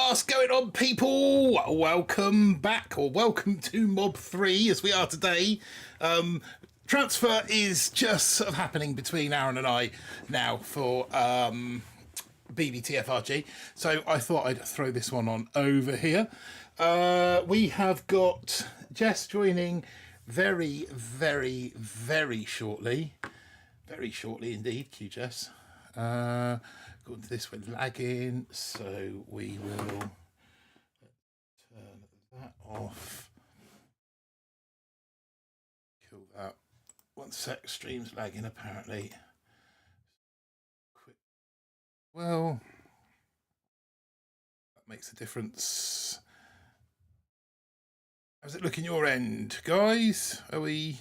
What's going on, people? Welcome back, or welcome to Mob 3 as we are today. Transfer is just sort of happening between Aaron and I now for BBTFRG, so I thought I'd throw this one on over here. We have got Jess joining very shortly. Very shortly indeed, Q Jess. Going to this, we're lagging, so we will turn that off. Kill that. 1 sec, stream's lagging apparently. Quick. Well, that makes a difference. How's it looking your end, guys? Are we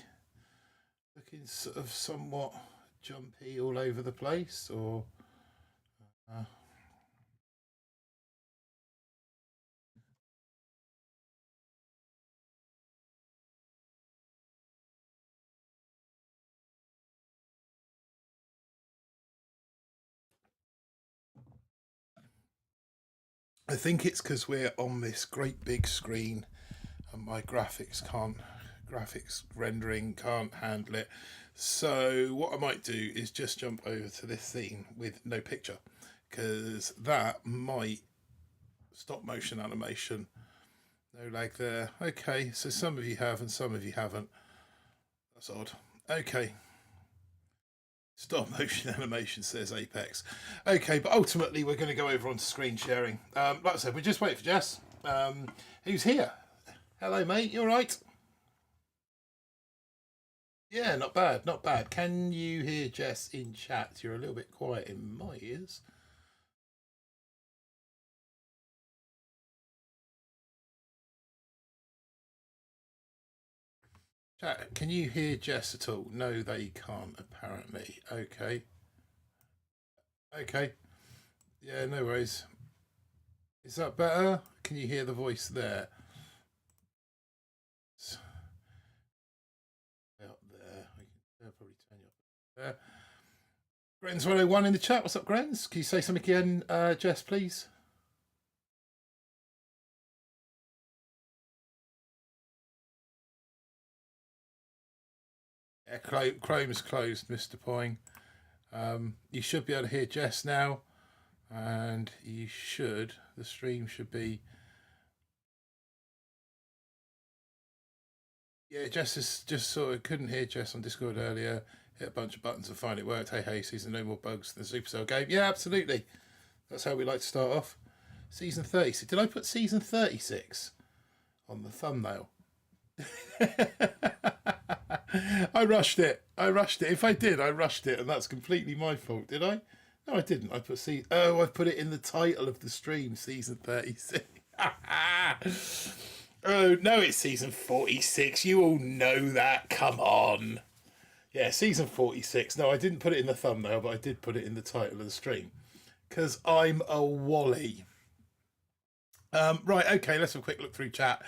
looking sort of somewhat jumpy all over the place, or I think it's because we're on this great big screen and my graphics rendering can't handle it. So what I might do is just jump over to this scene with no picture, because that might stop motion animation. No lag there. Okay, so some of you have and some of you haven't. That's odd. Okay. Stop motion animation, says Apex. Okay, but ultimately we're going to go over onto screen sharing. Like I said, we're just waiting for Jess, who's here. Hello, mate. You all right? Yeah, not bad, not bad. Can you hear Jess in chat? You're a little bit quiet in my ears. Chat, can you hear Jess at all? No, they can't, apparently. Okay. Okay. Yeah, no worries. Is that better? Can you hear the voice there? Out there. I'll probably turn you up there. Grens 101 in the chat. What's up, Grens? Can you say something again, Jess, please? Yeah, Chrome's closed, Mr. Poing. You should be able to hear Jess now, and the stream should be. Yeah, Jess is just sort of couldn't hear Jess on Discord earlier. Hit a bunch of buttons and find it worked. Hey, season no more bugs than Supercell game. Yeah, absolutely. That's how we like to start off. Season 36. Did I put season 36 on the thumbnail? I rushed it. If I did, I rushed it, and that's completely my fault. Did I? No, I didn't. I put I put it in the title of the stream, season 36. Oh no, it's season 46. You all know that. Come on. Yeah, season 46. No, I didn't put it in the thumbnail, but I did put it in the title of the stream, because I'm a wally. Right, okay, let's have a quick look through chat.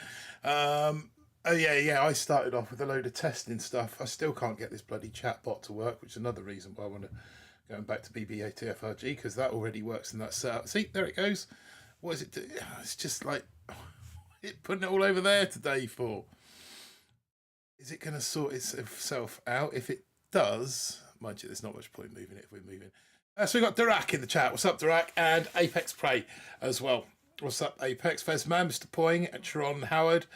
Oh yeah, I started off with a load of testing stuff. I still can't get this bloody chat bot to work, which is another reason why I want to go back to BBATFRG, because that already works in that setup. See, there it goes. What is it do? It's just like putting it all over there today for. Is it going to sort itself out? If it does, mind you, there's not much point moving it if we're moving. So we've got Dirac in the chat. What's up, Dirac? And Apex Prey as well. What's up, Apex? Fezman, Mr. Poing, and Sharon Howard.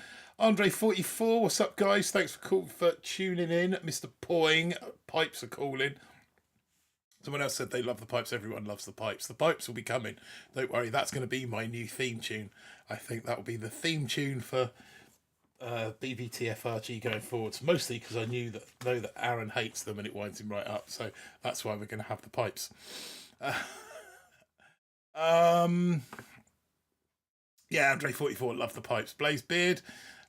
Andre44, what's up, guys? Thanks for tuning in. Mr. Poing, pipes are calling. Someone else said they love the pipes. Everyone loves the pipes. The pipes will be coming. Don't worry, that's going to be my new theme tune. I think that will be the theme tune for BBTFRG going forwards, mostly because I know that Aaron hates them and it winds him right up. So that's why we're going to have the pipes. Yeah, Andre44, love the pipes. Blazebeard,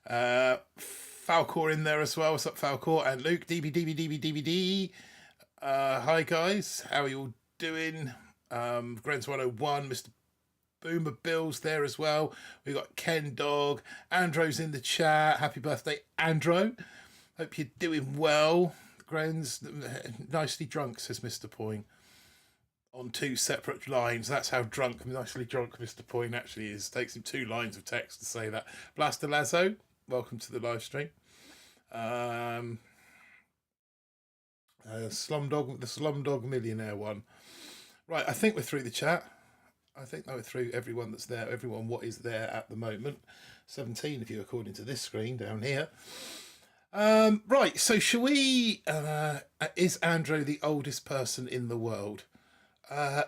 Falcor in there as well. What's up, Falcor? And Luke, DB. Hi, guys. How are you all doing? Grens 101, Mr. Boomer Bill's there as well. We've got Ken Dog. Andro's in the chat. Happy birthday, Andro. Hope you're doing well. Grens, nicely drunk, says Mr. Poing. on two separate lines. That's how nicely drunk Mr. Point actually is. Takes him 2 lines of text to say that. Blaster Lazo, welcome to the live stream. Slumdog, the Slumdog Millionaire one. Right, I think we're through the chat. I think we're through everyone that's there, everyone what is there at the moment. 17 of you according to this screen down here. Right, so shall we... is Andrew the oldest person in the world?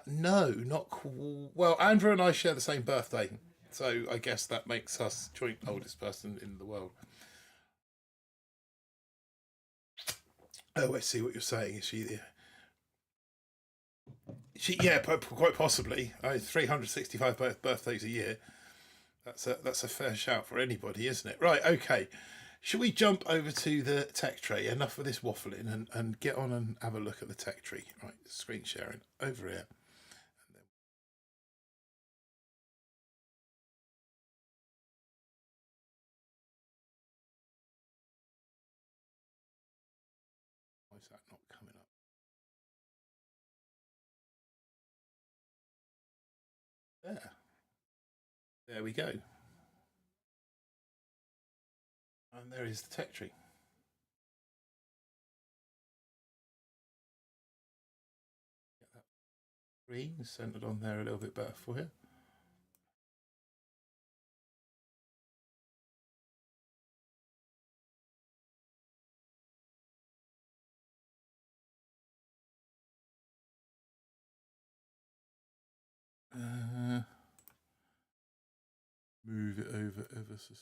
No, not... Well, Andrew and I share the same birthday, so I guess that makes us joint oldest person in the world. Oh, I see what you're saying. Is she the... yeah, quite possibly. 365 birthdays a year. That's a fair shout for anybody, isn't it? Right, okay. Should we jump over to the tech tree? Enough of this waffling and get on and have a look at the tech tree. Right, screen sharing over here. Why is that not coming up? There we go. And there is the tech tree. Get that green centered on there a little bit better for you. Move it over ever so.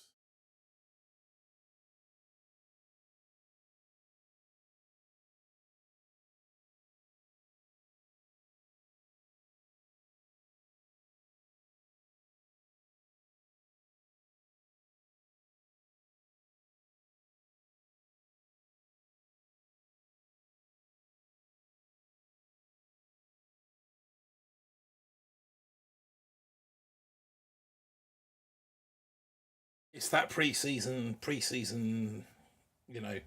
It's that pre-season, you know,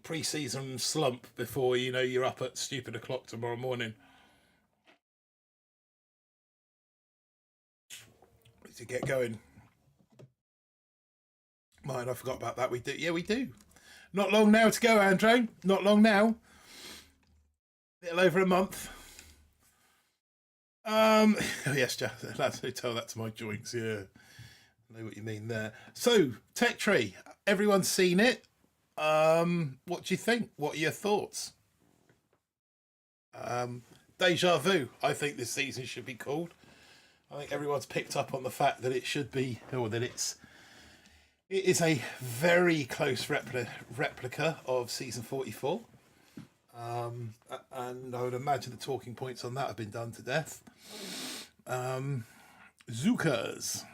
pre-season slump before you know you're up at stupid o'clock tomorrow morning. To get going. Mine, I forgot about that. We do, yeah, we do. Not long now to go, Andrew. Not long now. A little over a month. Yes, Jeff. Let's tell that to my joints. Yeah, I know what you mean there. So, Tech Tree. Everyone's seen it. What do you think? What are your thoughts? Déjà vu. I think this season should be called. I think everyone's picked up on the fact that it should be, or that it is a very close replica of season 44. And I would imagine the talking points on that have been done to death. Zukas.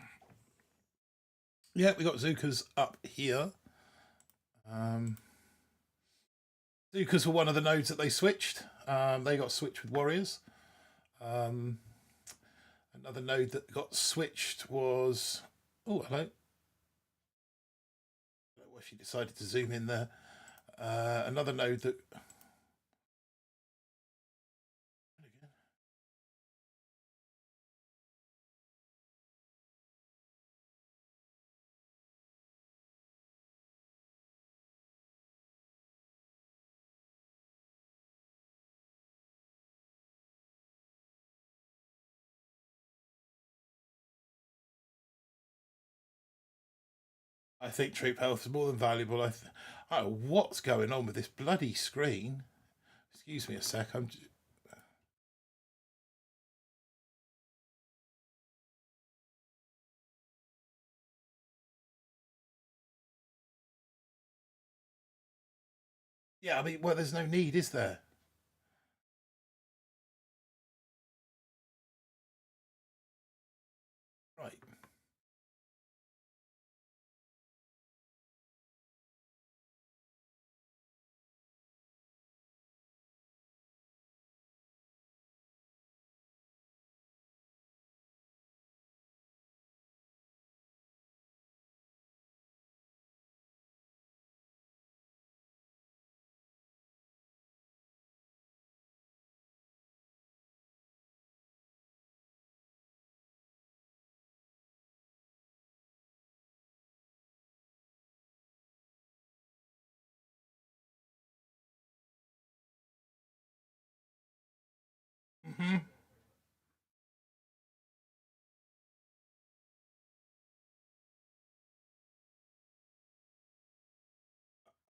Yeah, we got Zukas up here. Zukas were one of the nodes that they switched. They got switched with Warriors. Another node that got switched was... Oh, hello. I don't know if you decided to zoom in there. Another node that... I think troop health is more than valuable. I don't know what's going on with this bloody screen. Excuse me a sec. Yeah, I mean, well, there's no need, is there? Right. Mm-hmm.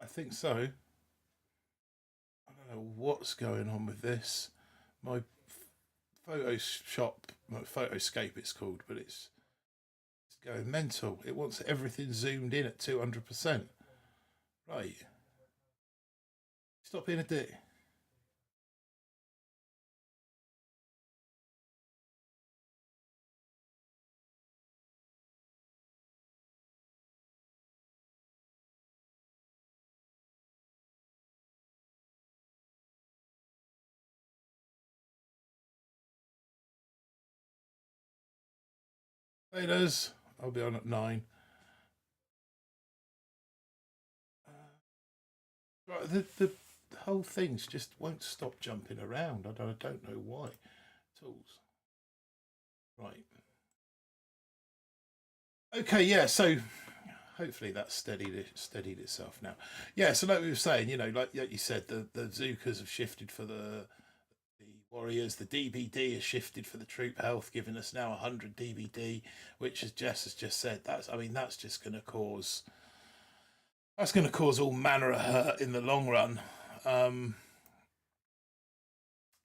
I think so. I don't know what's going on with this. My Photoshop, my Photoscape it's called, but it's going mental. It wants everything zoomed in at 200%. Right. Stop being a dick. Haters. I'll be on at 9. Right, the whole thing's just won't stop jumping around. I don't know why. Tools. Right. Okay, yeah, so hopefully that's steadied itself now. Yeah, so like we were saying, like you said, the Zookas have shifted for the Warriors. The DBD has shifted for the troop health, giving us now 100 DBD, which, as Jess has just said, that's just going to cause all manner of hurt in the long run.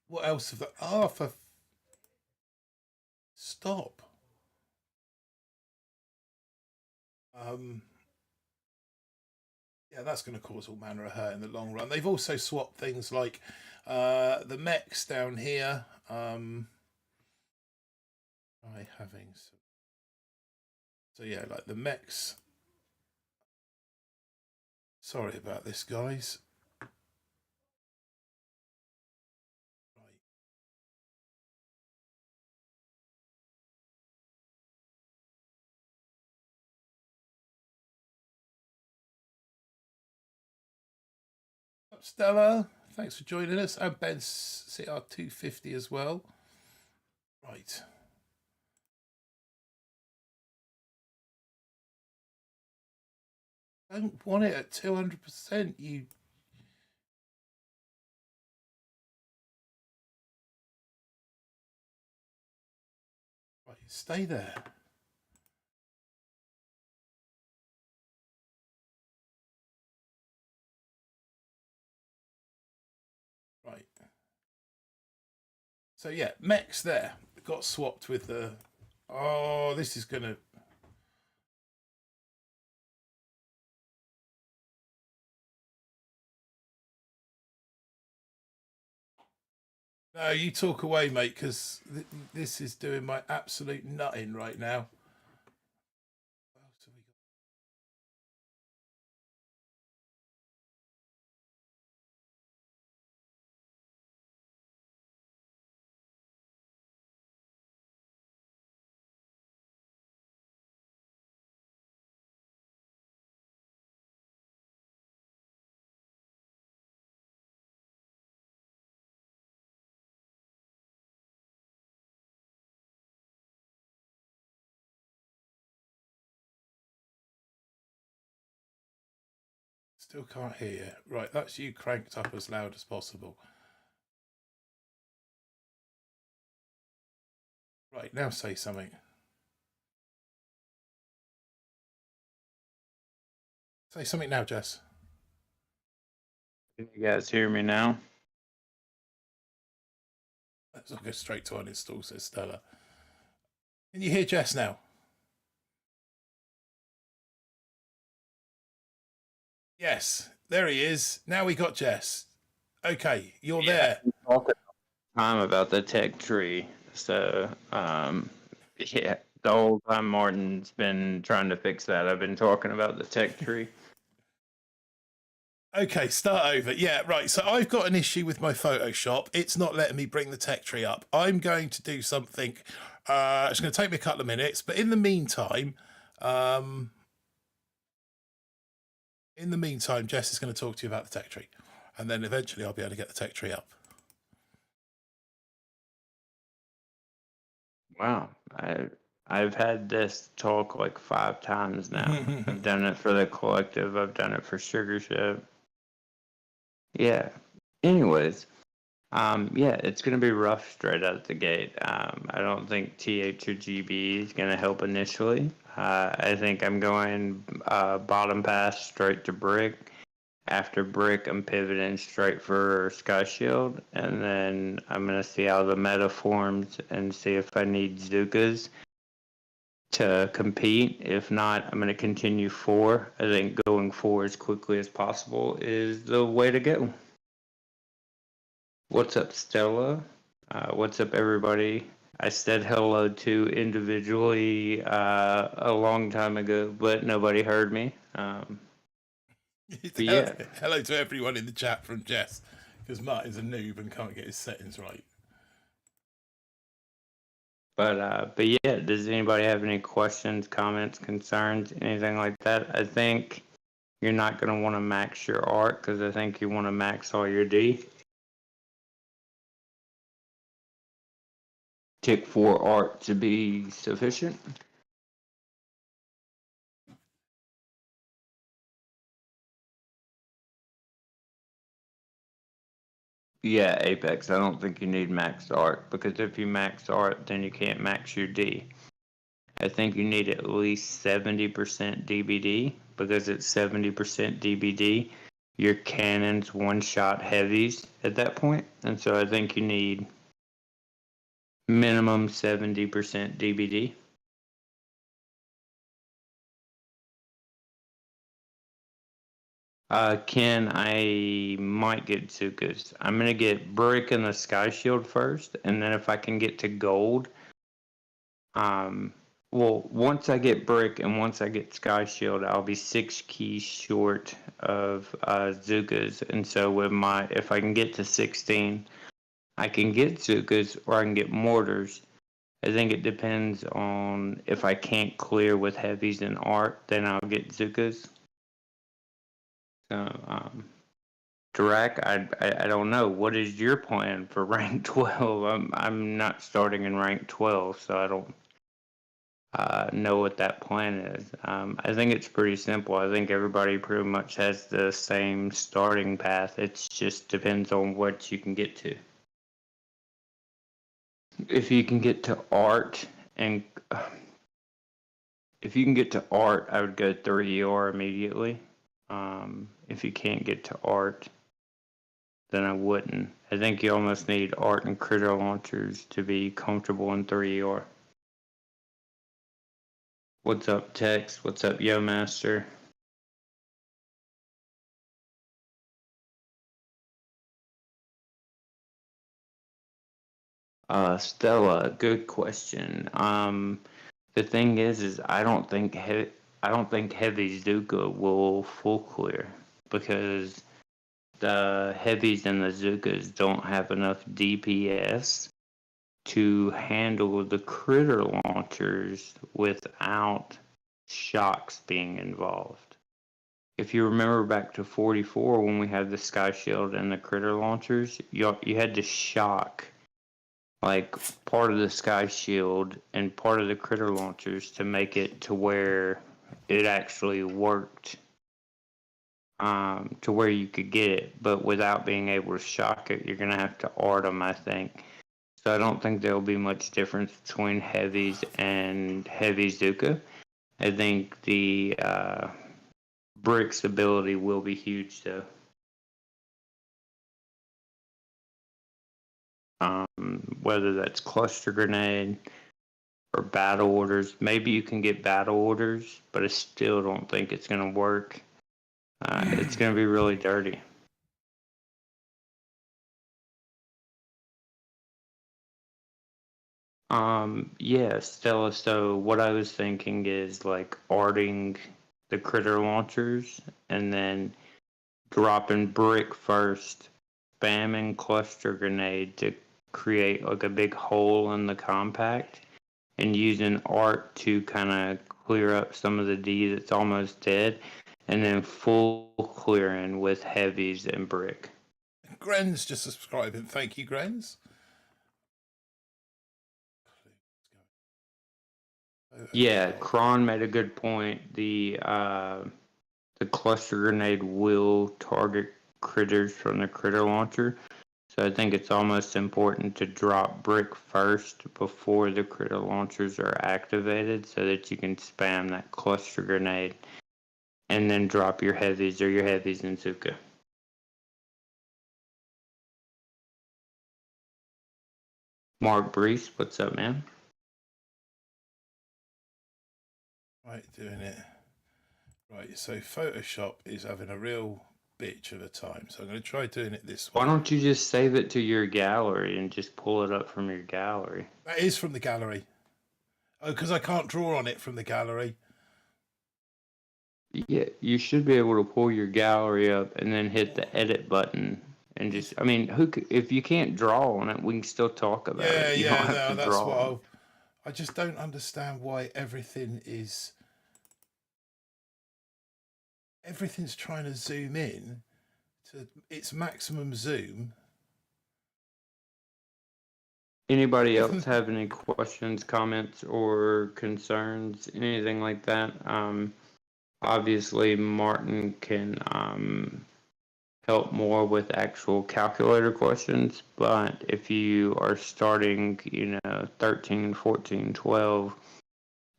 What else have that? Oh, for stop. Um, yeah, that's going to cause all manner of hurt in the long run. They've also swapped things like the mechs down here. By having so yeah, like the mechs. Sorry about this, guys. Right. Up, Stella. Thanks for joining us. And Ben CR250 as well. Right. Don't want it at 200%. You right, stay there. Right. So yeah, mechs there got swapped with the. Oh, this is gonna. No, you talk away, mate, because this is doing my absolute nutting right now. What else have we got? Still can't hear you. Right, that's you cranked up as loud as possible. Right, now say something. Say something now, Jess. Can you guys hear me now? Let's go straight to uninstall, says Stella. Can you hear Jess now? Yes, there he is. Now we got Jess. Okay, you're there. Talking time about the tech tree. So, yeah, the whole time Martin's been trying to fix that, I've been talking about the tech tree. Okay, start over. Yeah, right. So I've got an issue with my Photoshop. It's not letting me bring the tech tree up. I'm going to do something. It's going to take me a couple of minutes, but in the meantime, Jess is going to talk to you about the tech tree, and then eventually I'll be able to get the tech tree up. Wow, I've had this talk like 5 times now. I've done it for the collective. I've done it for Sugar Ship. Yeah. Anyways, Yeah, it's going to be rough straight out the gate. I don't think TH or GB is going to help initially. I think I'm going bottom pass straight to brick. After brick, I'm pivoting straight for Sky Shield, and then I'm going to see how the meta forms and see if I need Zukas to compete. If not, I'm going to continue 4. I think going 4 as quickly as possible is the way to go. What's up, Stella? What's up, everybody? I said hello to individually a long time ago, but nobody heard me. But yeah. Hello to everyone in the chat from Jess, because Martin's a noob and can't get his settings right. But yeah, does anybody have any questions, comments, concerns, anything like that? I think you're not going to want to max your art because I think you want to max all your D. Tick 4 art to be sufficient. Yeah, Apex, I don't think you need max art because if you max art, then you can't max your D. I think you need at least 70% DBD because it's 70% DBD. Your cannon's one-shot heavies at that point, and so I think you need minimum 70% DBD. Ken, I might get Zukas. I'm gonna get Brick and the Sky Shield first, and then if I can get to gold, well, once I get Brick and once I get Sky Shield, I'll be 6 keys short of Zukas, and so with if I can get to 16, I can get Zukas or I can get Mortars. I think it depends on if I can't clear with heavies and art, then I'll get Zukas. So, Dirac, I don't know. What is your plan for rank 12? I'm not starting in rank 12, so I don't know what that plan is. I think it's pretty simple. I think everybody pretty much has the same starting path. It just depends on what you can get to. If you can get to art and if you can get to art, I would go 3ER immediately. If you can't get to art, then I wouldn't. I think you almost need art and critter launchers to be comfortable in 3ER. What's up, Tex? What's up, Yo Master? Stella, good question. The thing is I don't think Heavy Zuka will full clear because the heavies and the Zukas don't have enough DPS to handle the critter launchers without shocks being involved. If you remember back to 44 when we had the Sky Shield and the critter launchers, you had to shock like part of the Sky Shield and part of the critter launchers to make it to where it actually worked, to where you could get it, but without being able to shock it, you're gonna have to art them, I think. So I don't think there'll be much difference between heavies and heavy Zuka. I think the Brick's ability will be huge though. Whether that's cluster grenade or battle orders. Maybe you can get battle orders, but I still don't think it's going to work. It's going to be really dirty. Yeah, Stella. So what I was thinking is like arting the critter launchers and then dropping brick first, spamming cluster grenade to create like a big hole in the compact, and using art to kind of clear up some of the D that's almost dead, and then full clearing with heavies and brick. Gren's just subscribing. Thank you, Gren's. Yeah, Kron made a good point. The cluster grenade will target critters from the critter launcher. So I think it's almost important to drop brick first before the critter launchers are activated so that you can spam that cluster grenade and then drop your heavies or your heavies in Zuka. Mark Brees, what's up, man? Right, doing it. Right, so Photoshop is having a real bitch of a time. So I'm going to try doing it this way. Why don't you just save it to your gallery and just pull it up from your gallery? That is from the gallery. Oh, because I can't draw on it from the gallery. Yeah, you should be able to pull your gallery up and then hit the edit button and just. I mean, if you can't draw on it, we can still talk about it. You don't have to that's draw. what I just don't understand why everything's trying to zoom in to its maximum zoom. Anybody else have any questions, comments, or concerns, anything like that? Obviously, Martin can help more with actual calculator questions, but if you are starting, 13, 14, 12,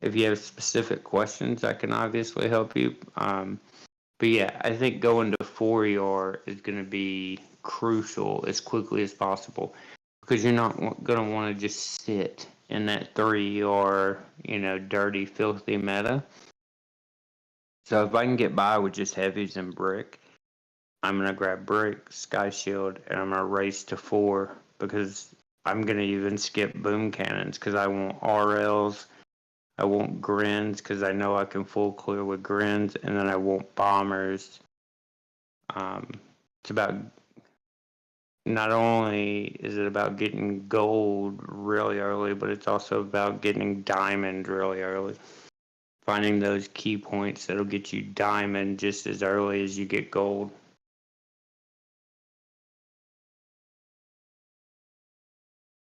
if you have specific questions, I can obviously help you. But yeah, I think going to 4ER is going to be crucial as quickly as possible because you're not going to want to just sit in that 3ER, dirty, filthy meta. So if I can get by with just heavies and brick, I'm going to grab brick, sky shield, and I'm going to race to 4 because I'm going to even skip boom cannons because I want RLs. I want grins because I know I can full clear with grins, and then I want bombers. It's about not only is it about getting gold really early, but it's also about getting diamond really early. Finding those key points that'll get you diamond just as early as you get gold.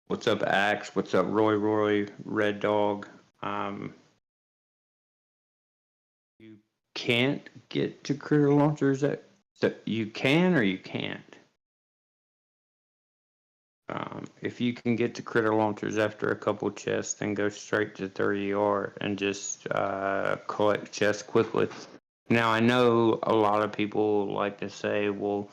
What's up, Axe? What's up, Roy, Red Dog? You can't get to critter launchers so you can or you can't. If you can get to critter launchers after a couple chests, then go straight to 3ER and just collect chests quickly. Now, I know a lot of people like to say, well,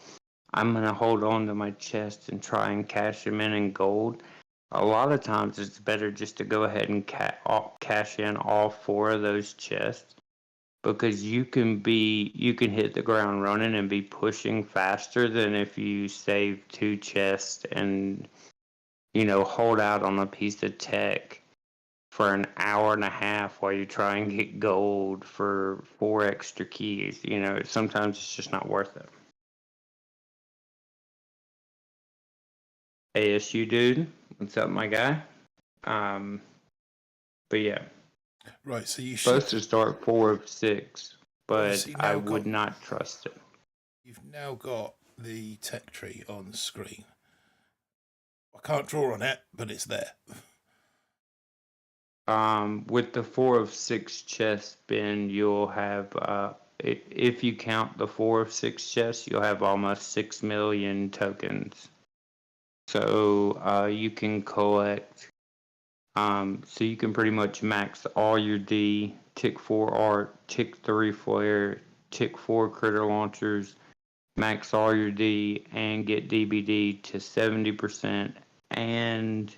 I'm going to hold on to my chests and try and cash them in gold. A lot of times it's better just to go ahead and cash in all 4 of those chests because you can hit the ground running and be pushing faster than if you save 2 chests and hold out on a piece of tech for an hour and a half while you try and get gold for 4 extra keys. Sometimes it's just not worth it. ASU dude, what's up, my guy? But yeah. Right, so you supposed to start 4 of 6, but I would not trust it. You've now got the tech tree on the screen. I can't draw on it, but it's there. With the 4 of 6 chest bin, you'll have if you count the 4 of 6 chests, you'll have almost 6 million tokens. So you can collect. So you can pretty much max all your D, tick 4 art, tick 3 flare, tick 4 critter launchers, max all your D, and get DBD to 70% and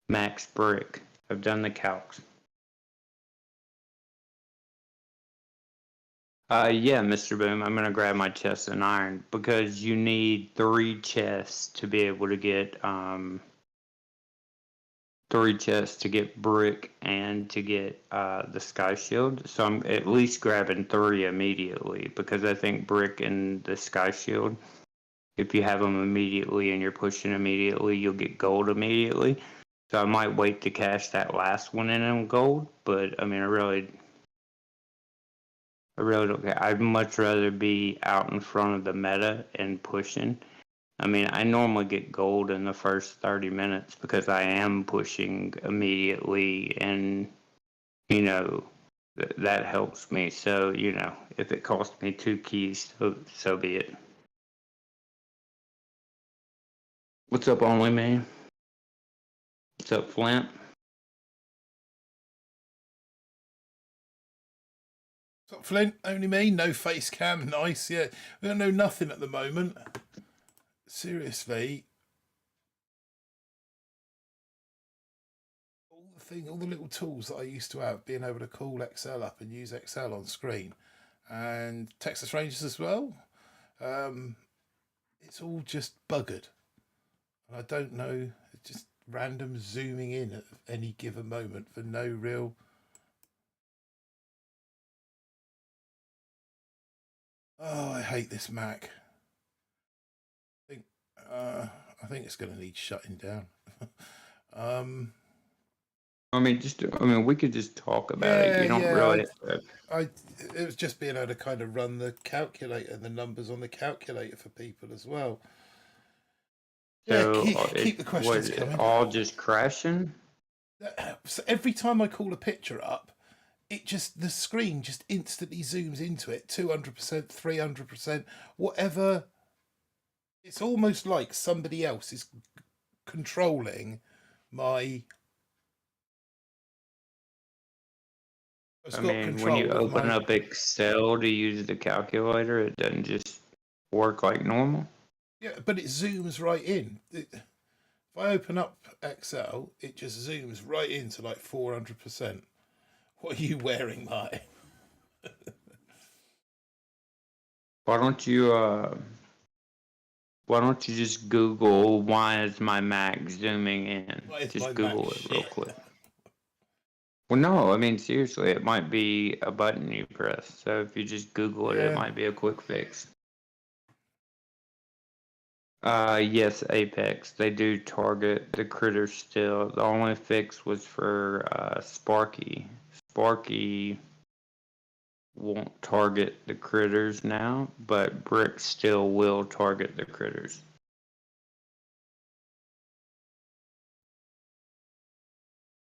max brick. I've done the calcs. Yeah, Mr. Boom, I'm going to grab my chest and iron because you need 3 chests to be able to get 3 chests to get brick and to get the sky shield. So I'm at least grabbing 3 immediately because I think brick and the sky shield, if you have them immediately and you're pushing immediately, you'll get gold immediately. So I might wait to cash that last one in on gold, but I mean, I really don't care. I'd much rather be out in front of the meta and pushing. I mean, I normally get gold in the first 30 minutes because I am pushing immediately and, that helps me. So, if it costs me 2 keys, so be it. What's up, Only Me? What's up, Flint? What's up, Flint? Only me? No face cam? Nice, yeah. We don't know nothing at the moment. Seriously. All the little tools that I used to have, being able to call Excel up and use Excel on screen, and Texas Rangers as well. It's all just buggered. And I don't know, it's just random zooming in at any given moment for no real. Oh, I hate this Mac. I think it's going to need shutting down. We could just talk about it. You don't really. It was just being able to kind of run the calculator, the numbers on the calculator for people as well. So Yeah, keep the questions coming. All just crashing. So every time I call a picture up, the screen just instantly zooms into it, 200%, 300%, whatever. It's almost like somebody else is controlling my. When you open up Excel to use the calculator, it doesn't just work like normal. Yeah, but it zooms right in. If I open up Excel, it just zooms right into like 400%. What are you wearing, Marty? Why don't you just Google why is my Mac zooming in? Just Google it real quick. Well, no, seriously, it might be a button you press. So if you just Google it, it might be a quick fix. Yes, Apex. They do target the critters still. The only fix was for Sparky. Sparky won't target the critters now, but Brick still will target the critters.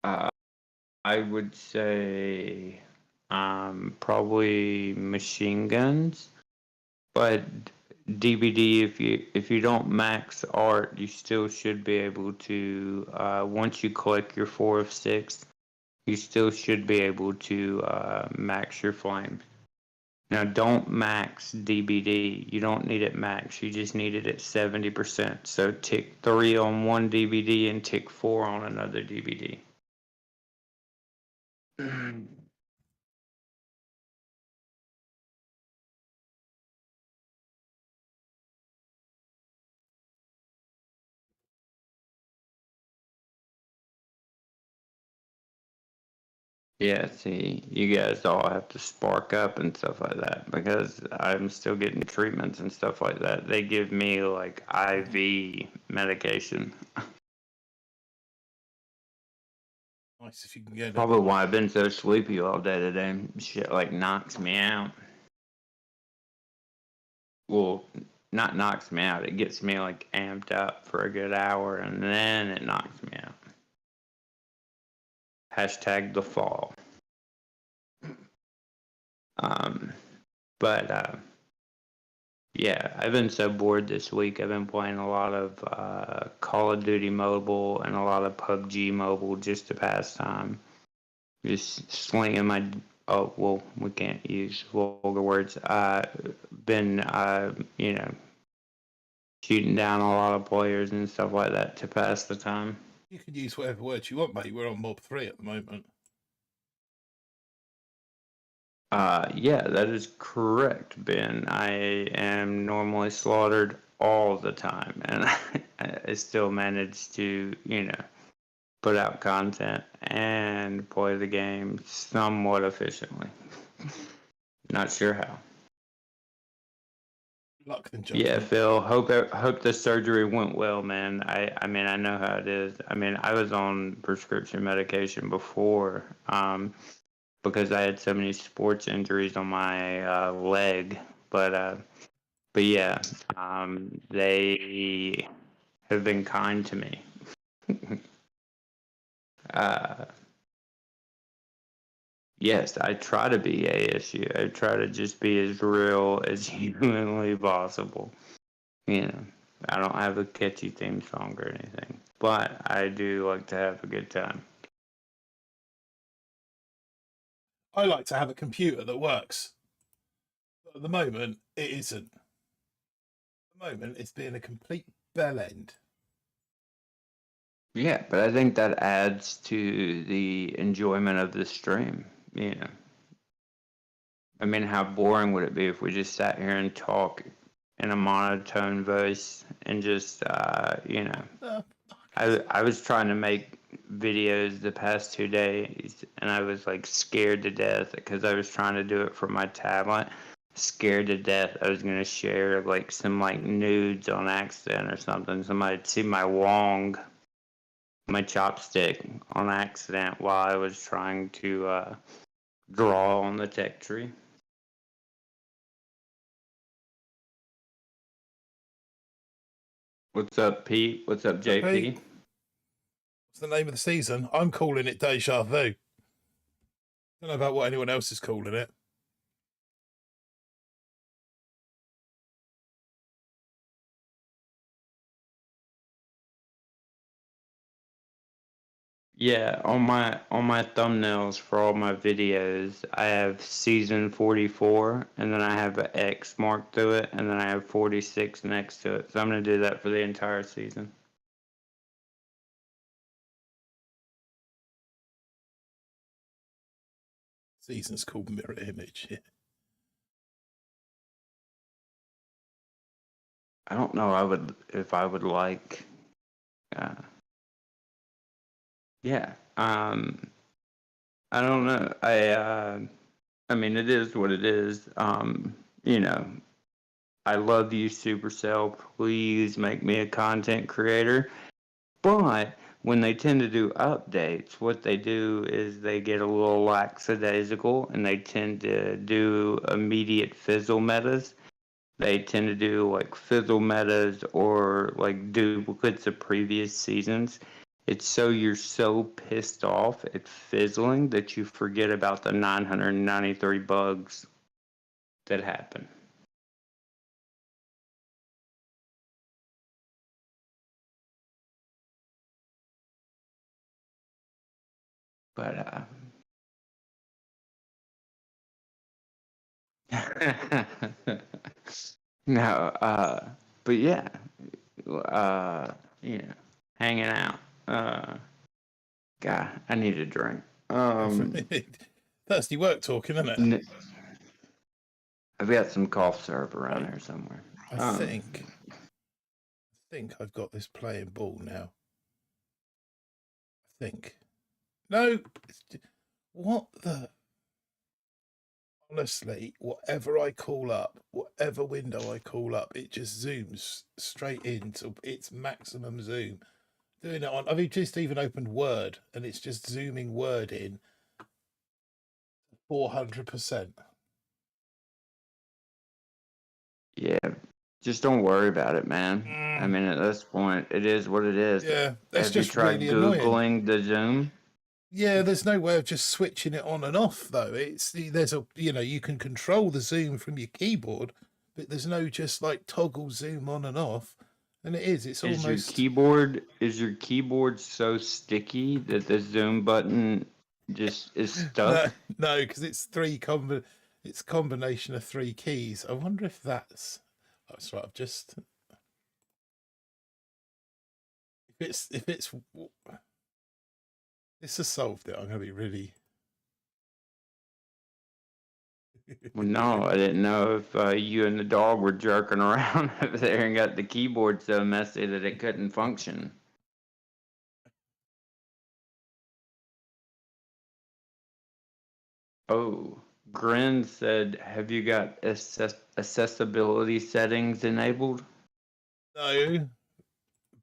I would say probably machine guns, but DVD, if you don't max art, you still should be able to. Once you collect your 4 of 6, you still should be able to max your flames. Now, don't max DVD. You don't need it max. You just need it at 70%. So tick 3 on one DVD and tick 4 on another DVD. Yeah, see, you guys all have to spark up and stuff like that because I'm still getting treatments and stuff like that. They give me like IV medication. Nice if you can get it. Probably why I've been so sleepy all day today. Shit like knocks me out. Well, not knocks me out. It gets me like amped up for a good hour and then it knocks me out. Hashtag the fall. Yeah, I've been so bored this week. I've been playing a lot of Call of Duty Mobile and a lot of PUBG Mobile just to pass time. Just slinging my we can't use vulgar words. Been shooting down a lot of players and stuff like that to pass the time. You can use whatever words you want, mate. We're on Mob 3 at the moment. Yeah, that is correct, Ben. I am normally slaughtered all the time, and I still manage to, put out content and play the game somewhat efficiently. Not sure how. Luck and judgment. Yeah, Phil. Hope the surgery went well, man. I know how it is. I was on prescription medication before, because I had so many sports injuries on my leg. But yeah, they have been kind to me. Yes, I try to be ASU. I try to just be as real as humanly possible. I don't have a catchy theme song or anything, but I do like to have a good time. I like to have a computer that works. But at the moment, it isn't. At the moment, it's being a complete bell end. Yeah, but I think that adds to the enjoyment of the stream. You know, I mean, how boring would it be if we just sat here and talk in a monotone voice and just, Uh, I was trying to make videos the past 2 days and I was like scared to death because I was trying to do it from my tablet. Scared to death I was gonna share like some like nudes on accident or something. Somebody'd see my chopstick on accident while I was trying to draw on the tech tree. What's up, Pete? What's up, JP? What's the name of the season? I'm calling it Déjà Vu. Don't know about what anyone else is calling it. Yeah, on my thumbnails for all my videos, I have season 44, and then I have an X marked through it, and then I have 46 next to it. So I'm gonna do that for the entire season. Season's called Mirror Image. Yeah. I don't know. I would if I would like. Uh, yeah. I don't know. I mean, it is what it is. You know, I love you, Supercell. Please make me a content creator. But when they tend to do updates, what they do is they get a little lackadaisical and they tend to do immediate fizzle metas. They tend to do like fizzle metas or like duplicates of previous seasons. It's so you're so pissed off at fizzling that you forget about the 993 bugs that happen. But no, but yeah, you know, hanging out. God, I need a drink. Thirsty work talking, isn't it? I've got some cough syrup around here somewhere. I think I've got this playing ball now. I think. No, what the? Honestly, whatever I call up, whatever window I call up, it just zooms straight into its maximum zoom. Doing it on, I've just even opened Word and it's just zooming Word in 400%. Yeah, just don't worry about it, man. I mean, at this point, it is what it is. Yeah, that's Have you just tried really annoying. Googling the zoom? Yeah, there's no way of just switching it on and off though. There's a you can control the zoom from your keyboard, but there's no just like toggle zoom on and off. And it's Is almost your keyboard so sticky that the zoom button just is stuck? no, because it's combination of three keys. I wonder if that's right. I've just if it's this has solved it. I'm gonna be really. Well, no, I didn't know if you and the dog were jerking around over there and got the keyboard so messy that it couldn't function. Oh, Grin said, "Have you got accessibility settings enabled?" No,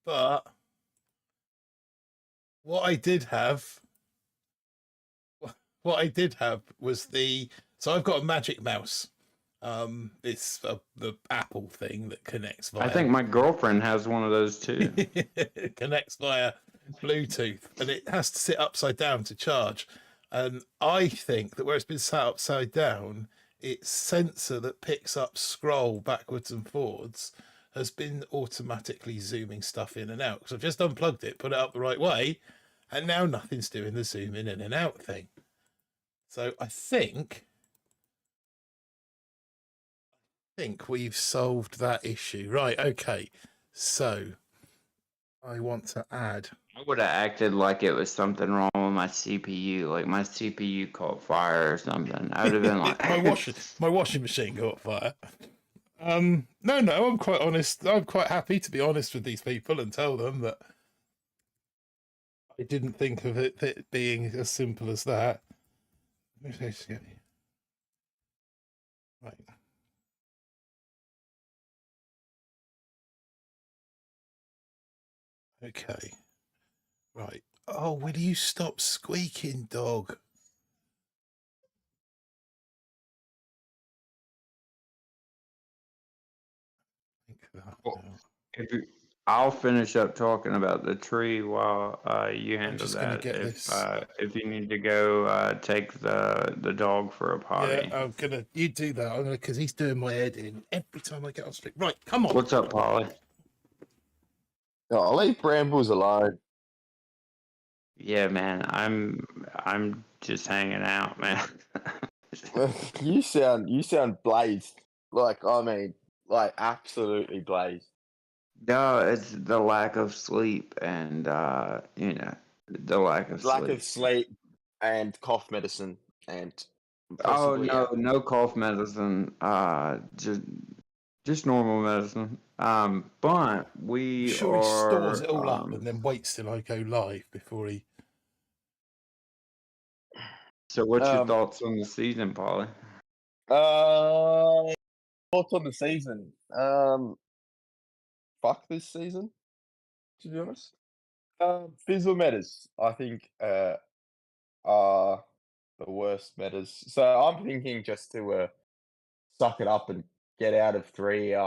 but what I did have, what I did have was so I've got a Magic Mouse. It's the Apple thing that connects via. I think my girlfriend has one of those too. It connects via Bluetooth, and it has to sit upside down to charge. And I think that where it's been sat upside down, its sensor that picks up scroll backwards and forwards has been automatically zooming stuff in and out. Because I've just unplugged it, put it up the right way, and now nothing's doing the zoom in and out thing. So I think we've solved that issue. Right, okay. So I want to add. I would have acted like it was something wrong with my CPU, like my CPU caught fire or something. I would have been like, my washing machine caught fire. No, I'm quite honest. I'm quite happy to be honest with these people and tell them that I didn't think of it being as simple as that. Right. Okay. Right. Oh, will you stop squeaking, dog? I'll finish up talking about the tree while you handle that. If you need to go take the dog for a potty. Yeah, you do that. Because he's doing my head in every time I get on stream. Right, come on. What's up, Polly? Oh, I'll leave Brambles alone. Yeah, man. I'm just hanging out, man. you sound blazed. Like, I mean, like absolutely blazed. No, it's the lack of sleep and the lack of sleep and cough medicine and no cough medicine. Just normal medicine. But we he stores it all up and then waits till I go live before he. So, what's your thoughts on the season, Polly? Thoughts on the season? Fuck this season, to be honest. Fizzle metas, I think, are the worst metas. So I'm thinking just to suck it up and get out of 3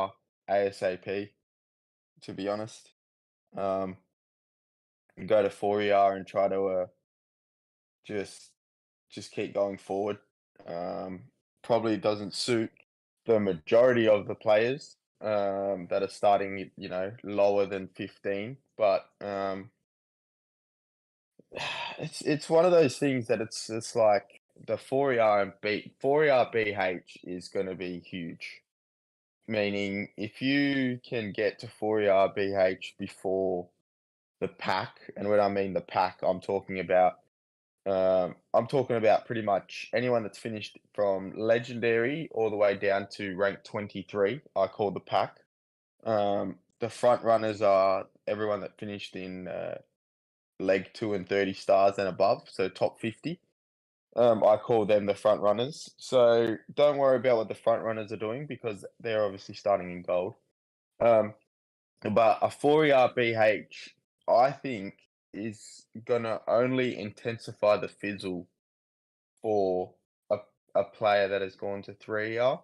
ASAP, to be honest. And go to 4 and try to just keep going forward. Probably doesn't suit the majority of the players that are starting, lower than 15. But it's one of those things that it's like the 4ER and 4ER BH is going to be huge. Meaning, if you can get to 4ER BH before the pack, and when I mean the pack, I'm talking about pretty much anyone that's finished from legendary all the way down to rank 23. I call the pack. The front runners are everyone that finished in leg 2 and 30 stars and above, so top 50. I call them the front runners. So don't worry about what the front runners are doing because they're obviously starting in gold. But a 4ER BH, I think, is gonna only intensify the fizzle for a player that has gone to 3ER.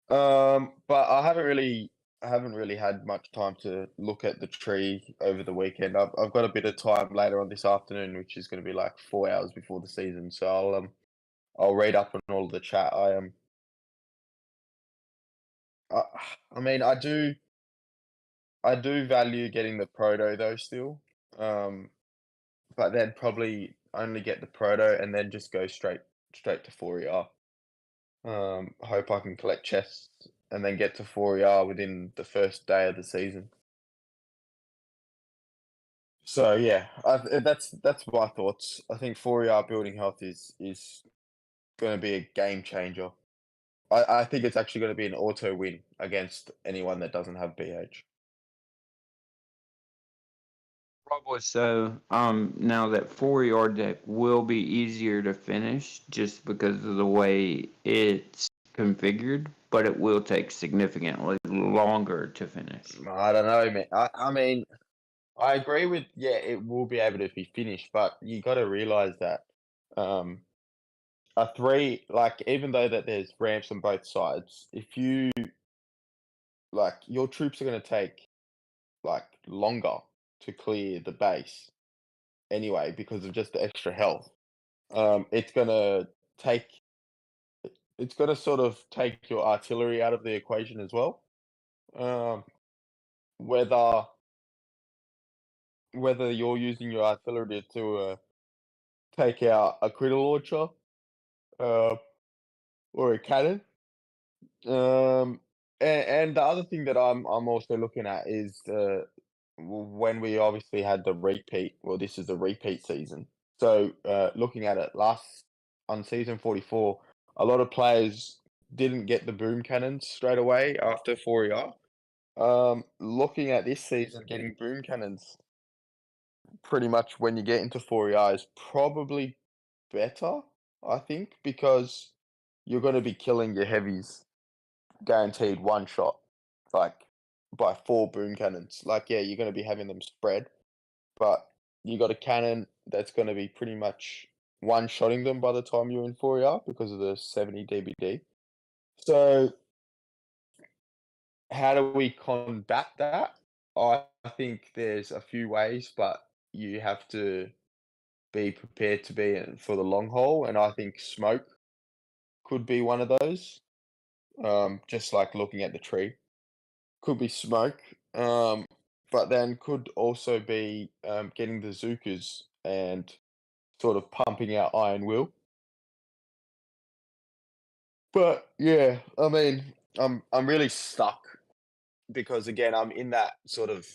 But I haven't really had much time to look at the tree over the weekend. I've got a bit of time later on this afternoon, which is going to be like 4 hours before the season. So I'll read up on all of the chat. I mean, I do value getting the proto though still. But then probably only get the proto and then just go straight to 4ER. Hope I can collect chests and then get to 4ER within the first day of the season. So yeah, that's my thoughts. I think 4ER building health is going to be a game changer. I think it's actually going to be an auto win against anyone that doesn't have BH. Probably so. Now that 4ER deck will be easier to finish just because of the way it's configured, but it will take significantly longer to finish. I don't know, man. I mean, I agree with it will be able to be finished, but you got to realize that a 3, like, even though that there's ramps on both sides, if you like, your troops are going to take like longer to clear the base anyway because of just the extra health. It's gonna sort of take your artillery out of the equation as well. whether you're using your artillery to take out a critter launcher uh, or a cannon. And the other thing that I'm also looking at is when we obviously had the repeat. Well, this is the repeat season. So looking at it on season 44, a lot of players didn't get the boom cannons straight away after 4ER. Looking at this season, getting boom cannons pretty much when you get into 4ER is probably better, I think, because you're going to be killing your heavies guaranteed one shot, like by 4 boom cannons. Like, yeah, you're going to be having them spread, but you got a cannon that's going to be pretty much one shotting them by the time you're in 4ER because of the 70 DBD. So, how do we combat that? I think there's a few ways, but you have to be prepared to be in for the long haul, and I think smoke could be one of those. Just like looking at the tree, could be smoke. But then could also be getting the Zookas and sort of pumping out Iron Will. But yeah, I mean, I'm really stuck because again, I'm in that sort of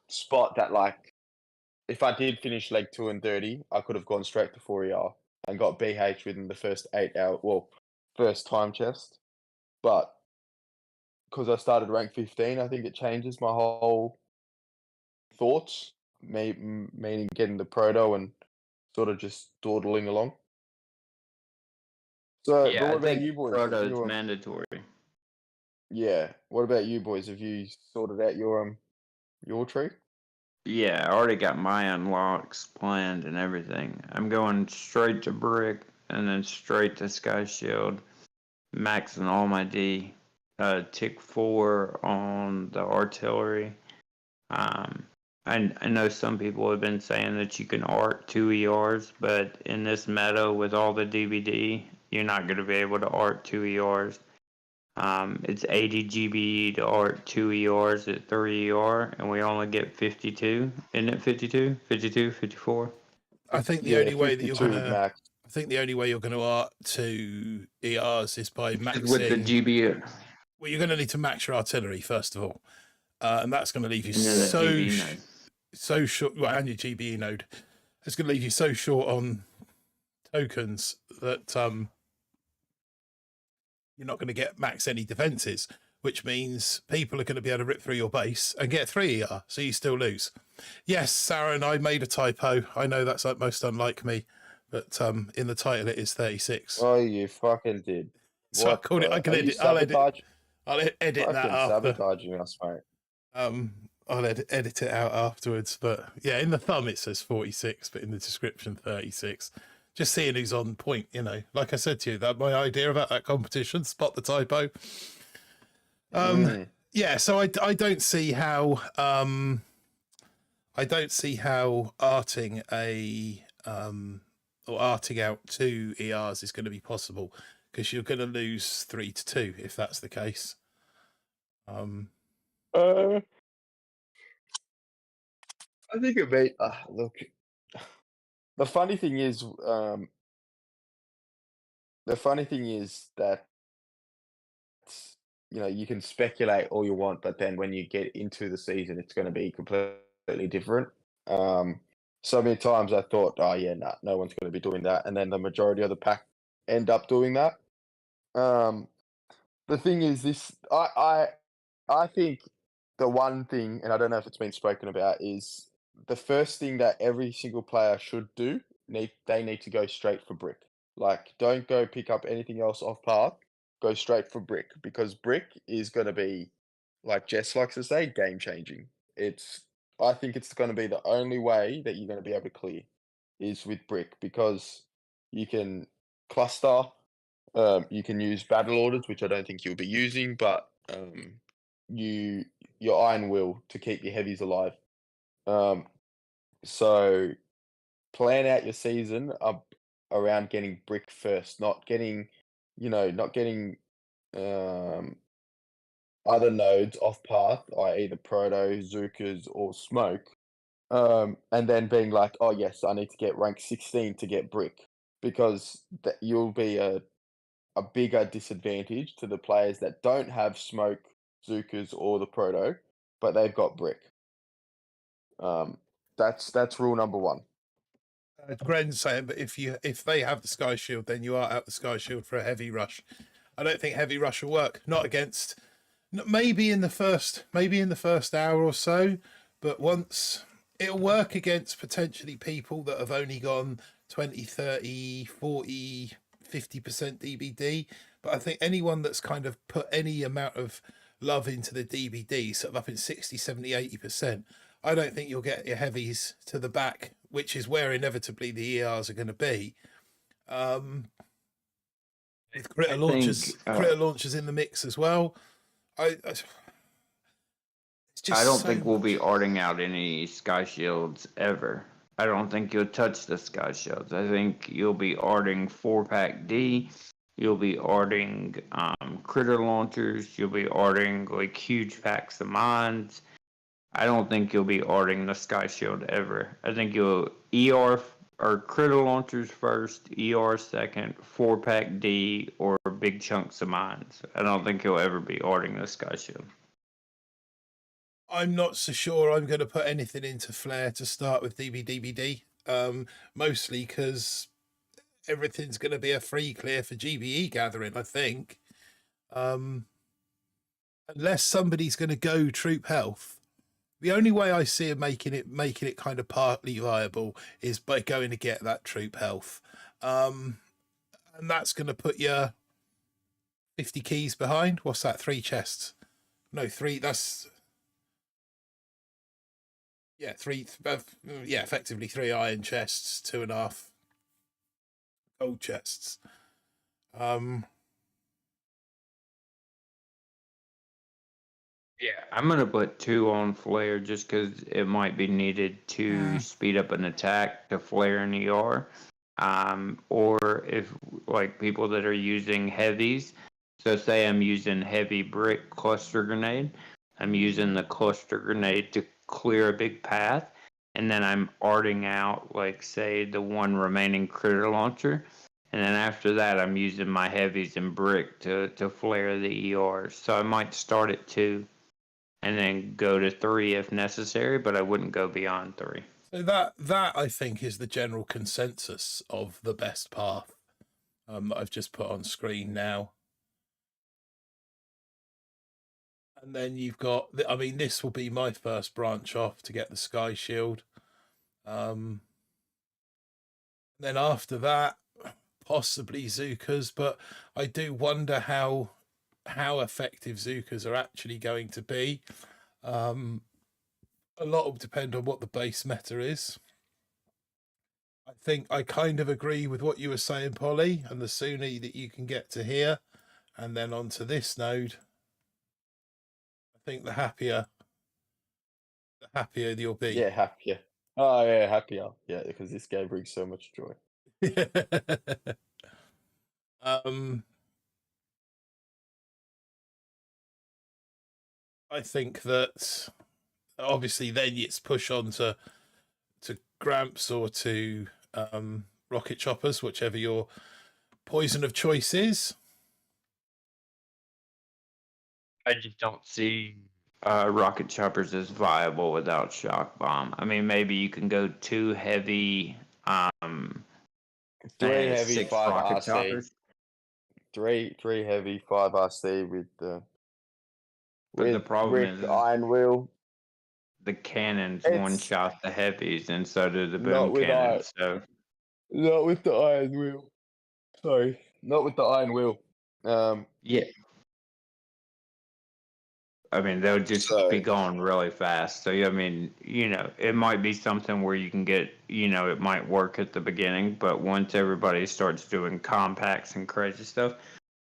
spot that like if I did finish leg 2 and 30, I could have gone straight to 4ER and got BH within the first 8 hour, well, first time chest. But because I started rank 15, I think it changes my whole thoughts, meaning getting the proto and sort of just dawdling along. So, but Yeah, what I about think you boys? proto is mandatory. Yeah, what about you boys? Have you sorted out your tree? Yeah, I already got my unlocks planned and everything. I'm going straight to brick and then straight to sky shield, maxing all my D. Tick 4 on the artillery. Um, I know some people have been saying that you can art 2 ERs, but in this meta with all the DVD, you're not going to be able to art 2 ERs. It's 80 GBE to art 2 ERs at 3 ER, and we only get 52. Isn't it 52? 52, 54? I think the Yeah, only way that you're 52 gonna, max. I think the only way you're gonna art to ERs is by With the maxing. GB, Well, you're gonna need to max your artillery first of all, and that's gonna leave you into that GB node. so short. Well, and your GBE node, it's gonna leave you so short on tokens that you're not going to get max any defenses, which means people are going to be able to rip through your base and get 3 ER, so you still lose. Yes, Saren, I made a typo. I know that's like most unlike me, but in the title it is 36. Oh, you fucking did. So I What called it. I the? can Are you edit. I'll edit. sabotage? I'll edit that Fucking after. sabotaging us, mate. I'll edit it out afterwards. But yeah, in the thumb it says 46, but in the description 36. Just seeing who's on point, you know. Like I said to you, that my idea about that competition, spot the typo. Yeah, so I don't see how arting a or arting out 2 ERs is going to be possible because you're going to lose 3 to 2 if that's the case. I think it may. Look, the funny thing is, that you can speculate all you want, but then when you get into the season, it's going to be completely different. So many times I thought, oh yeah, nah, no one's going to be doing that, and then the majority of the pack end up doing that. The thing is, I think the one thing, and I don't know if it's been spoken about, is the first thing that every single player should do. They need to go straight for brick. Like, don't go pick up anything else off path. Go straight for brick because brick is going to be, like Jess likes to say, game changing. I think it's going to be the only way that you're going to be able to clear is with brick because you can cluster. You can use battle orders, which I don't think you'll be using, but your Iron Will to keep your heavies alive. So plan out your season around getting brick first, not getting other nodes off path, i.e. the proto, Zukas, or smoke, and then being like, oh yes, I need to get rank 16 to get brick, because you'll be a bigger disadvantage to the players that don't have smoke, Zukas, or the proto, but they've got brick. That's rule number one. Gren's saying, but if they have the Sky Shield, then you are out the Sky Shield for a heavy rush. I don't think heavy rush will work. Not against, maybe in the first hour or so, but once it'll work against potentially people that have only gone 20, 30, 40, 50% DBD. But I think anyone that's kind of put any amount of love into the DBD, sort of up in 60, 70, 80%, I don't think you'll get your heavies to the back, which is where inevitably the ERs are going to be. With critter launchers in the mix as well. It's just I don't think we'll be arting out any Sky Shields ever. I don't think you'll touch the Sky Shields. I think you'll be arting 4-pack D. You'll be arting critter launchers. You'll be arting like huge packs of mines. I don't think you'll be arting the Sky Shield ever. I think you'll ER or critter launchers first, ER second, 4-pack D, or big chunks of mines. I don't think you'll ever be arting the Sky Shield. I'm not so sure I'm going to put anything into Flare to start with DBDBD, mostly because everything's going to be a free clear for GBE gathering, I think. Unless somebody's going to go troop health. The only way I see it making it kind of partly viable is by going to get that troop health. And that's going to put you 50 keys behind. What's that? 3 chests? No, 3. That's... Yeah, 3. Yeah, effectively 3 iron chests, 2.5 gold chests. Yeah, I'm going to put 2 on Flare just because it might be needed to speed up an attack to Flare an ER. Or if, like, people that are using heavies, so say I'm using heavy brick cluster grenade, I'm using the cluster grenade to clear a big path, and then I'm arting out, like, say, the 1 remaining critter launcher. And then after that, I'm using my heavies and brick to flare the ERs. So I might start at 2. And then go to 3 if necessary, but I wouldn't go beyond 3. So that I think is the general consensus of the best path that I've just put on screen now. And then you've got, I mean, this will be my first branch off to get the Sky Shield. Then after that, possibly Zukas, but I do wonder how effective Zukas are actually going to be. A lot will depend on what the base meta is. I think I kind of agree with what you were saying, Polly, and the sooner that you can get to here and then onto this node, I think the happier you'll be. Yeah, happier. Oh yeah, happier. Yeah, because this game brings so much joy. I think that obviously then it's push on to Gramps or to rocket choppers, whichever your poison of choice is. I just don't see rocket choppers as viable without shock bomb. I mean, maybe you can go 2 heavy, 3 heavy, 6 5 rocket RC. choppers. 3 heavy, 5 RC with the the problem is iron wheel. The cannons It's- one-shot the heavies, and so do the Not boom with cannons. So Not with the iron wheel. Sorry, not with the iron wheel. yeah, I mean they'll just be going really fast. So I mean, it might be something where you can get, it might work at the beginning, but once everybody starts doing compacts and crazy stuff,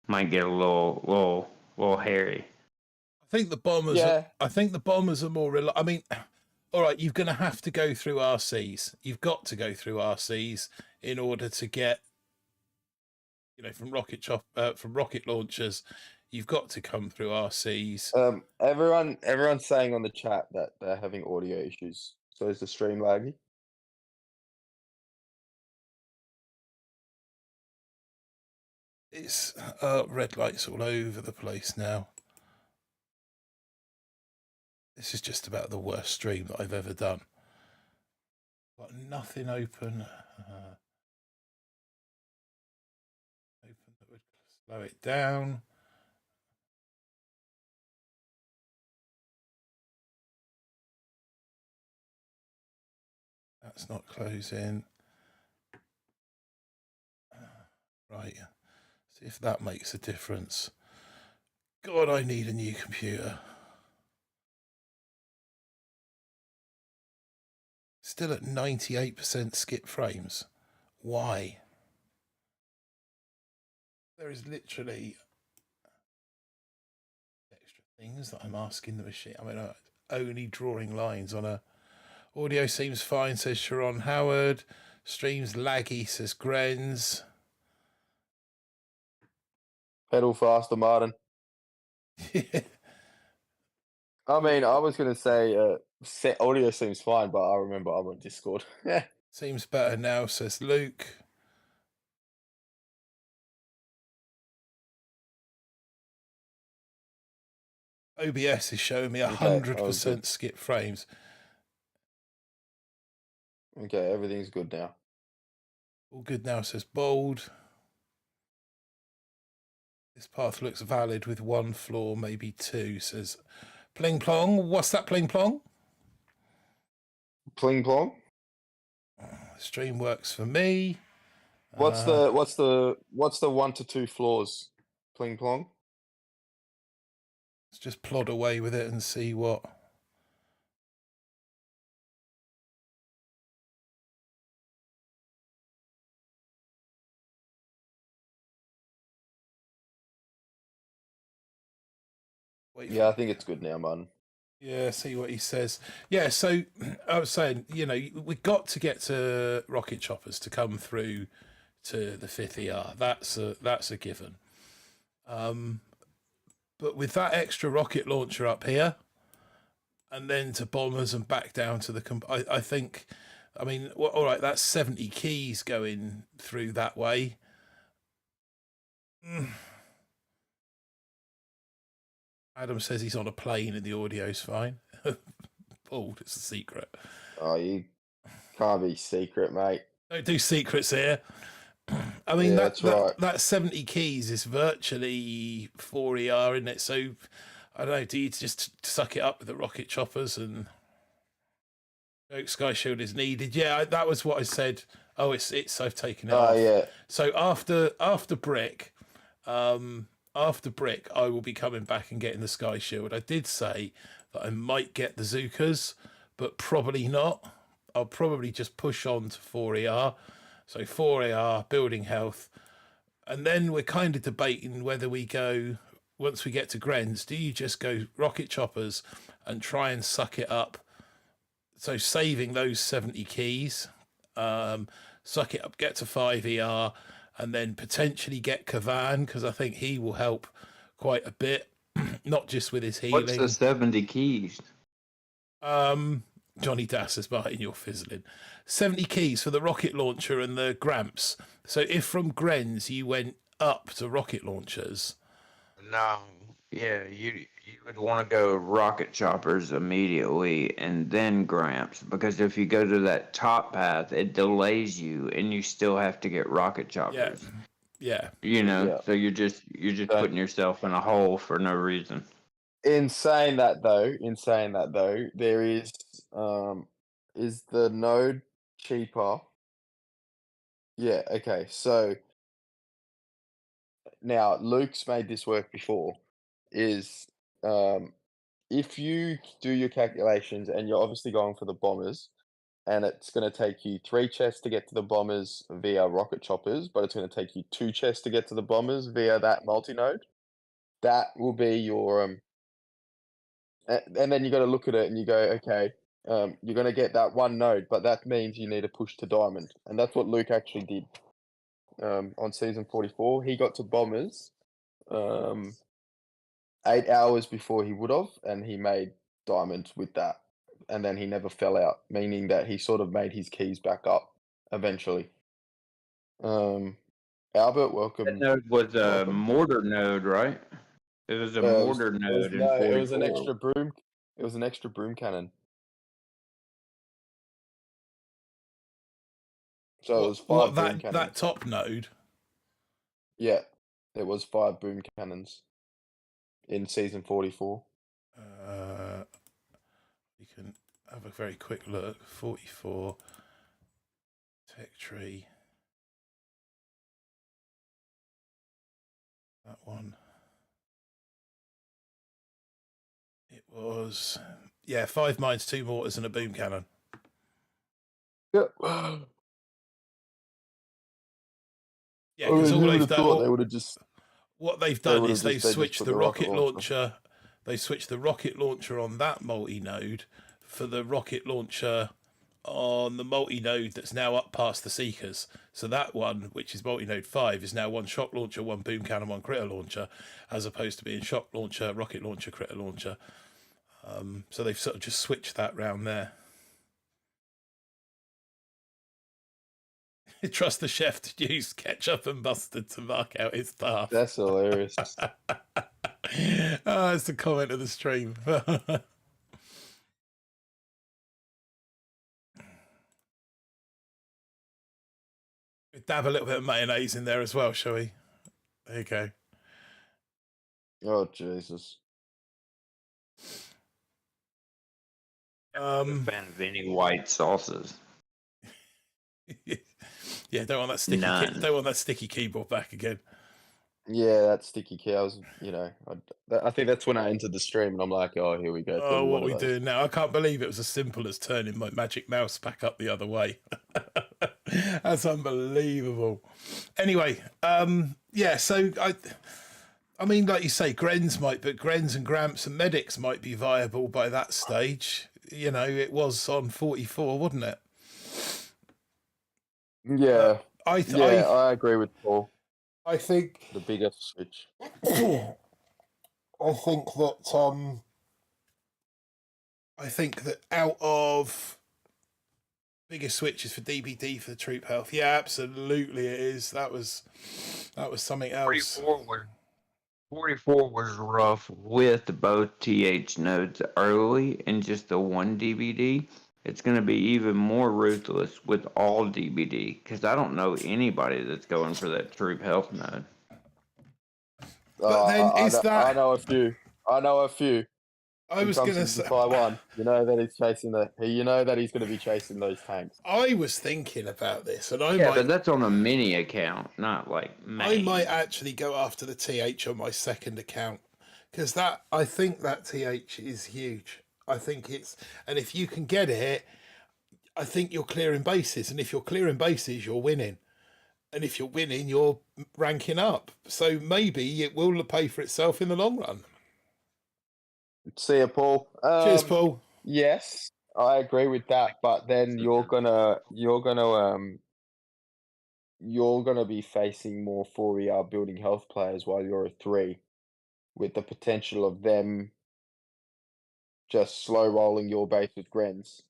might get a little hairy. I think the bombers. I think the bombers are more. I mean, all right, you're going to have to go through RCs. You've got to go through RCs in order to get, from rocket launchers, You've got to come through RCs. Everyone's saying on the chat that they're having audio issues. So is the stream laggy? It's red lights all over the place now. This is just about the worst stream that I've ever done. Got nothing open. Open that would slow it down. That's not closing. Right. See if that makes a difference. God, I need a new computer. Still at 98% skip frames. Why? There is literally extra things that I'm asking the machine. I mean, only drawing lines on a... Audio seems fine, says Sharon Howard. Streams laggy, says Grens. Pedal faster, Martin. I mean, I was going to say audio seems fine, but I remember I'm on Discord. Seems better now, says Luke. OBS is showing me 100% skip frames. Okay, everything's good now. All good now, says Bold. This path looks valid with one floor, maybe two, says Pling Plong. What's that, Pling Plong? Pling plong. Stream works for me. What's the 1 to 2 floors? Pling plong. Let's just plod away with it and see what. Yeah, I think it's good now, man. Yeah, see what he says. Yeah, so I was saying, you know, we got to get to rocket choppers to come through to the 5th ER. That's a given. But with that extra rocket launcher up here, and then to bombers and back down to the... I think, I mean, well, all right, that's 70 keys going through that way. Adam says he's on a plane and the audio's fine. Bald, it's a secret. Oh, you can't be secret, mate. Don't do secrets here. I mean, yeah, that 70 keys is virtually 4 ER, isn't it? So, I don't know, do you just suck it up with the rocket choppers and Sky Shield is needed? Yeah, that was what I said. Oh, it's I've taken it off. Yeah. So after brick, I will be coming back and getting the Sky Shield. I did say that I might get the Zukas, but probably not. I'll probably just push on to 4 ER. So 4 AR, building health. And then we're kind of debating whether we go, once we get to Grens, do you just go rocket choppers and try and suck it up? So saving those 70 keys, suck it up, get to 5 ER, and then potentially get Kavan, because I think he will help quite a bit, not just with his healing. What's the 70 keys? Johnny Das is behind your fizzling. 70 keys for the rocket launcher and the Gramps. So if from Grens you went up to rocket launchers. No, yeah, you would want to go rocket choppers immediately and then Gramps, because if you go to that top path, it delays you and you still have to get rocket choppers. Yeah. You know, so you're just putting yourself in a hole for no reason. In saying that though, there is the node cheaper? Yeah, okay. So now Luke's made this work before. Is if you do your calculations and you're obviously going for the bombers, and it's going to take you 3 chests to get to the bombers via rocket choppers, but it's going to take you 2 chests to get to the bombers via that multi-node. That will be your and then you got to look at it and you go, okay, you're going to get that one node, but that means you need to push to diamond, and that's what Luke actually did on season 44. He got to bombers 8 hours before he would have, and he made diamonds with that. And then he never fell out, meaning that he sort of made his keys back up eventually. Albert, That welcome. node was a Welcome. mortar node, right? It was a It was, mortar node in no, 44. it was an extra broom. It was an extra broom cannon. So it was 5 broom cannons. That top node? Yeah, it was 5 boom cannons in season 44. You can have a very quick look. 44 tech tree. That one. It was 5 mines, 2 mortars, and a boom cannon. Yep. Yeah, because all they've done, they would have just. What they've done is they've just switched put the rocket launcher. launcher. They switched the rocket launcher on that multi-node for the rocket launcher on the multi-node that's now up past the Seekers. So that one, which is multi-node 5, is now 1 shock launcher, 1 boom cannon, 1 critter launcher, as opposed to being shock launcher, rocket launcher, critter launcher. So they've sort of just switched that round there. Trust the chef to use ketchup and mustard to mark out his path. That's hilarious. It's the comment of the stream. Dab a little bit of mayonnaise in there as well, shall we? There you go. Oh, Jesus. I'm a fan of any white sauces. Yeah, don't want that sticky. Don't want that sticky keyboard back again. Yeah, that sticky key. I was, I think that's when I entered the stream, and I'm like, oh, here we go. Oh, what are we doing now? I can't believe it was as simple as turning my magic mouse back up the other way. That's unbelievable. Anyway, so I mean, like you say, Grens and Gramps and Medics might be viable by that stage. It was on 44, wasn't it? Yeah. I agree with Paul. I think the biggest switch. I think that out of biggest switches for DBD for the troop health, yeah, absolutely it is. That was something else. 44 was rough with both TH nodes early and just the 1 DBD. It's going to be even more ruthless with all DBD because I don't know anybody that's going for that troop health node. But then I know a few. I was going to say, one. You know that he's chasing that he's going to be chasing those tanks. I was thinking about this, and but that's on a mini account, not like main. I might actually go after the TH on my second account because I think that TH is huge. I think and if you can get it, I think you're clearing bases, and if you're clearing bases, you're winning. And if you're winning, you're ranking up. So maybe it will pay for itself in the long run. See you, Paul. Cheers, Paul. Yes, I agree with that. But then you're gonna be facing more 4ER building health players while you're a 3, with the potential of them just slow rolling your base with Grens,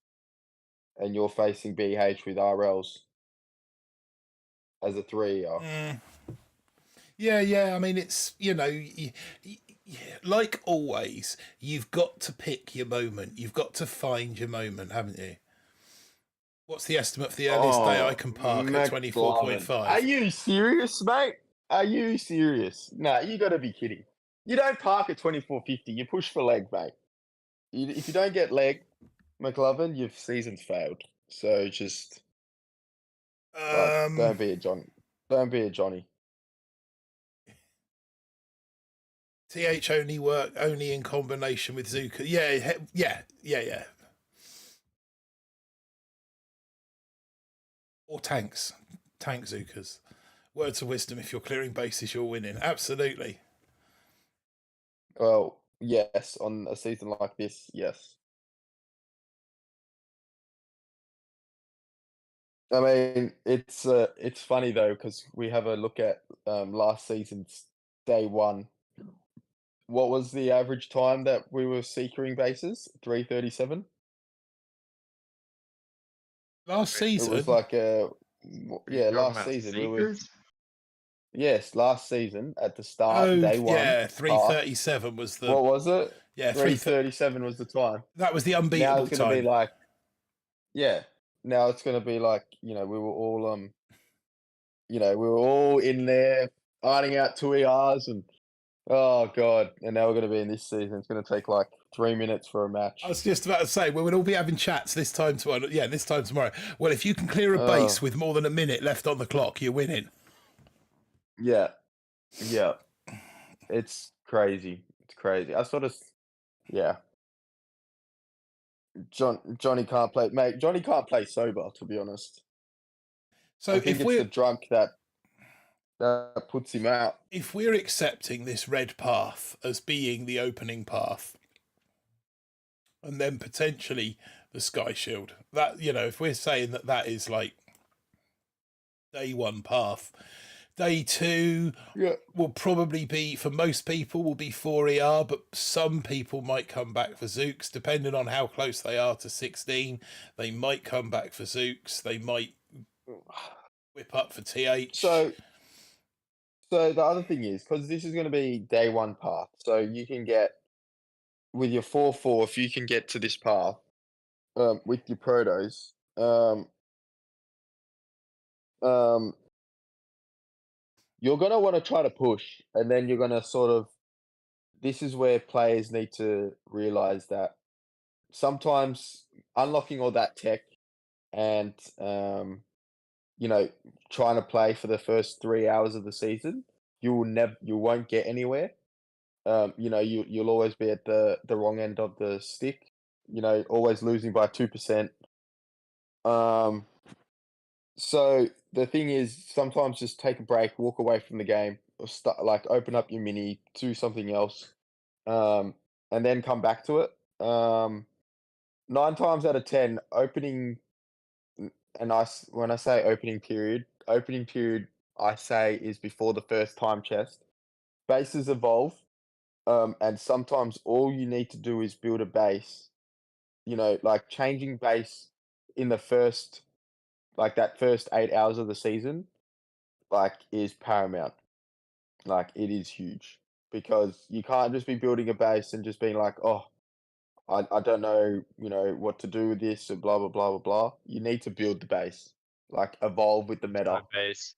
and you're facing BH with RLs as a 3ER. Yeah. I mean, it's like always, you've got to pick your moment. You've got to find your moment, haven't you? What's the estimate for the earliest day I can park at 24.5? Are you serious, mate? Are you serious? Nah, you got to be kidding. You don't park at 24.50. You push for leg, mate. If you don't get leg, McLovin, your season's failed. So just don't be a Johnny. Don't be a Johnny. TH only work only in combination with Zuka. Yeah. Or tank Zukas. Words of wisdom: if you're clearing bases, you're winning. Absolutely. Well, yes, on a season like this, yes. I mean, it's funny though because we have a look at last season's day 1, what was the average time that we were securing bases? 3:37. Last It was season, like Are you yeah, talking last about season we were seekers? yes, last season at the start, oh day one, yeah, path. 3:37 was the What was it? yeah three. 3:37 was the time. That was the Now unbeatable it's gonna be time. like yeah. Now it's gonna be like, we were all we were all in there ironing out 2 ERs and oh god. And now we're gonna be in this season. It's gonna take like 3 minutes for a I match. was just about to say we would all be having chats this time tomorrow. Yeah, this time tomorrow. Well, if you can clear a base Oh with more than a minute left on the clock, you're winning. yeah. Yeah. It's crazy. It's crazy. I sort of yeah. Johnny can't play mate, Johnny can't play sober, to be honest. So I think it's the drunk that puts him out. if we're accepting this red path as being the opening path, and then potentially the Sky Shield, that if we're saying that that is like day one path, day two Yeah. will probably be, for most people, will be 4ER, but some people might come back for Zooks, depending on how close they are to 16. They might come back for Zooks. They might whip up for TH. So the other thing is, because this is gonna be day one path, so you can get with your 4-4, if you can get to this path, with your protos, um, you're gonna wanna try to push, and then you're gonna sort of this is where players need to realize that sometimes unlocking all that tech and, you know, trying to play for the first 3 hours of the season, you won't get anywhere. You'll always be at the wrong end of the stick, always losing by 2%. Um, so the thing is sometimes just take a break, walk away from the game, or start like open up your mini, do something else, um, and then come back to it. 9 times out of 10, when I say opening period I say is before the first time chest. Bases evolve, and sometimes all you need to do is build a base. Like changing base in the first, like that first 8 hours of the season, like is paramount. Like it is huge because you can't just be building a base and just being like, oh, I don't know, what to do with this or blah blah blah blah blah. You need to build the base, like evolve with the My meta. base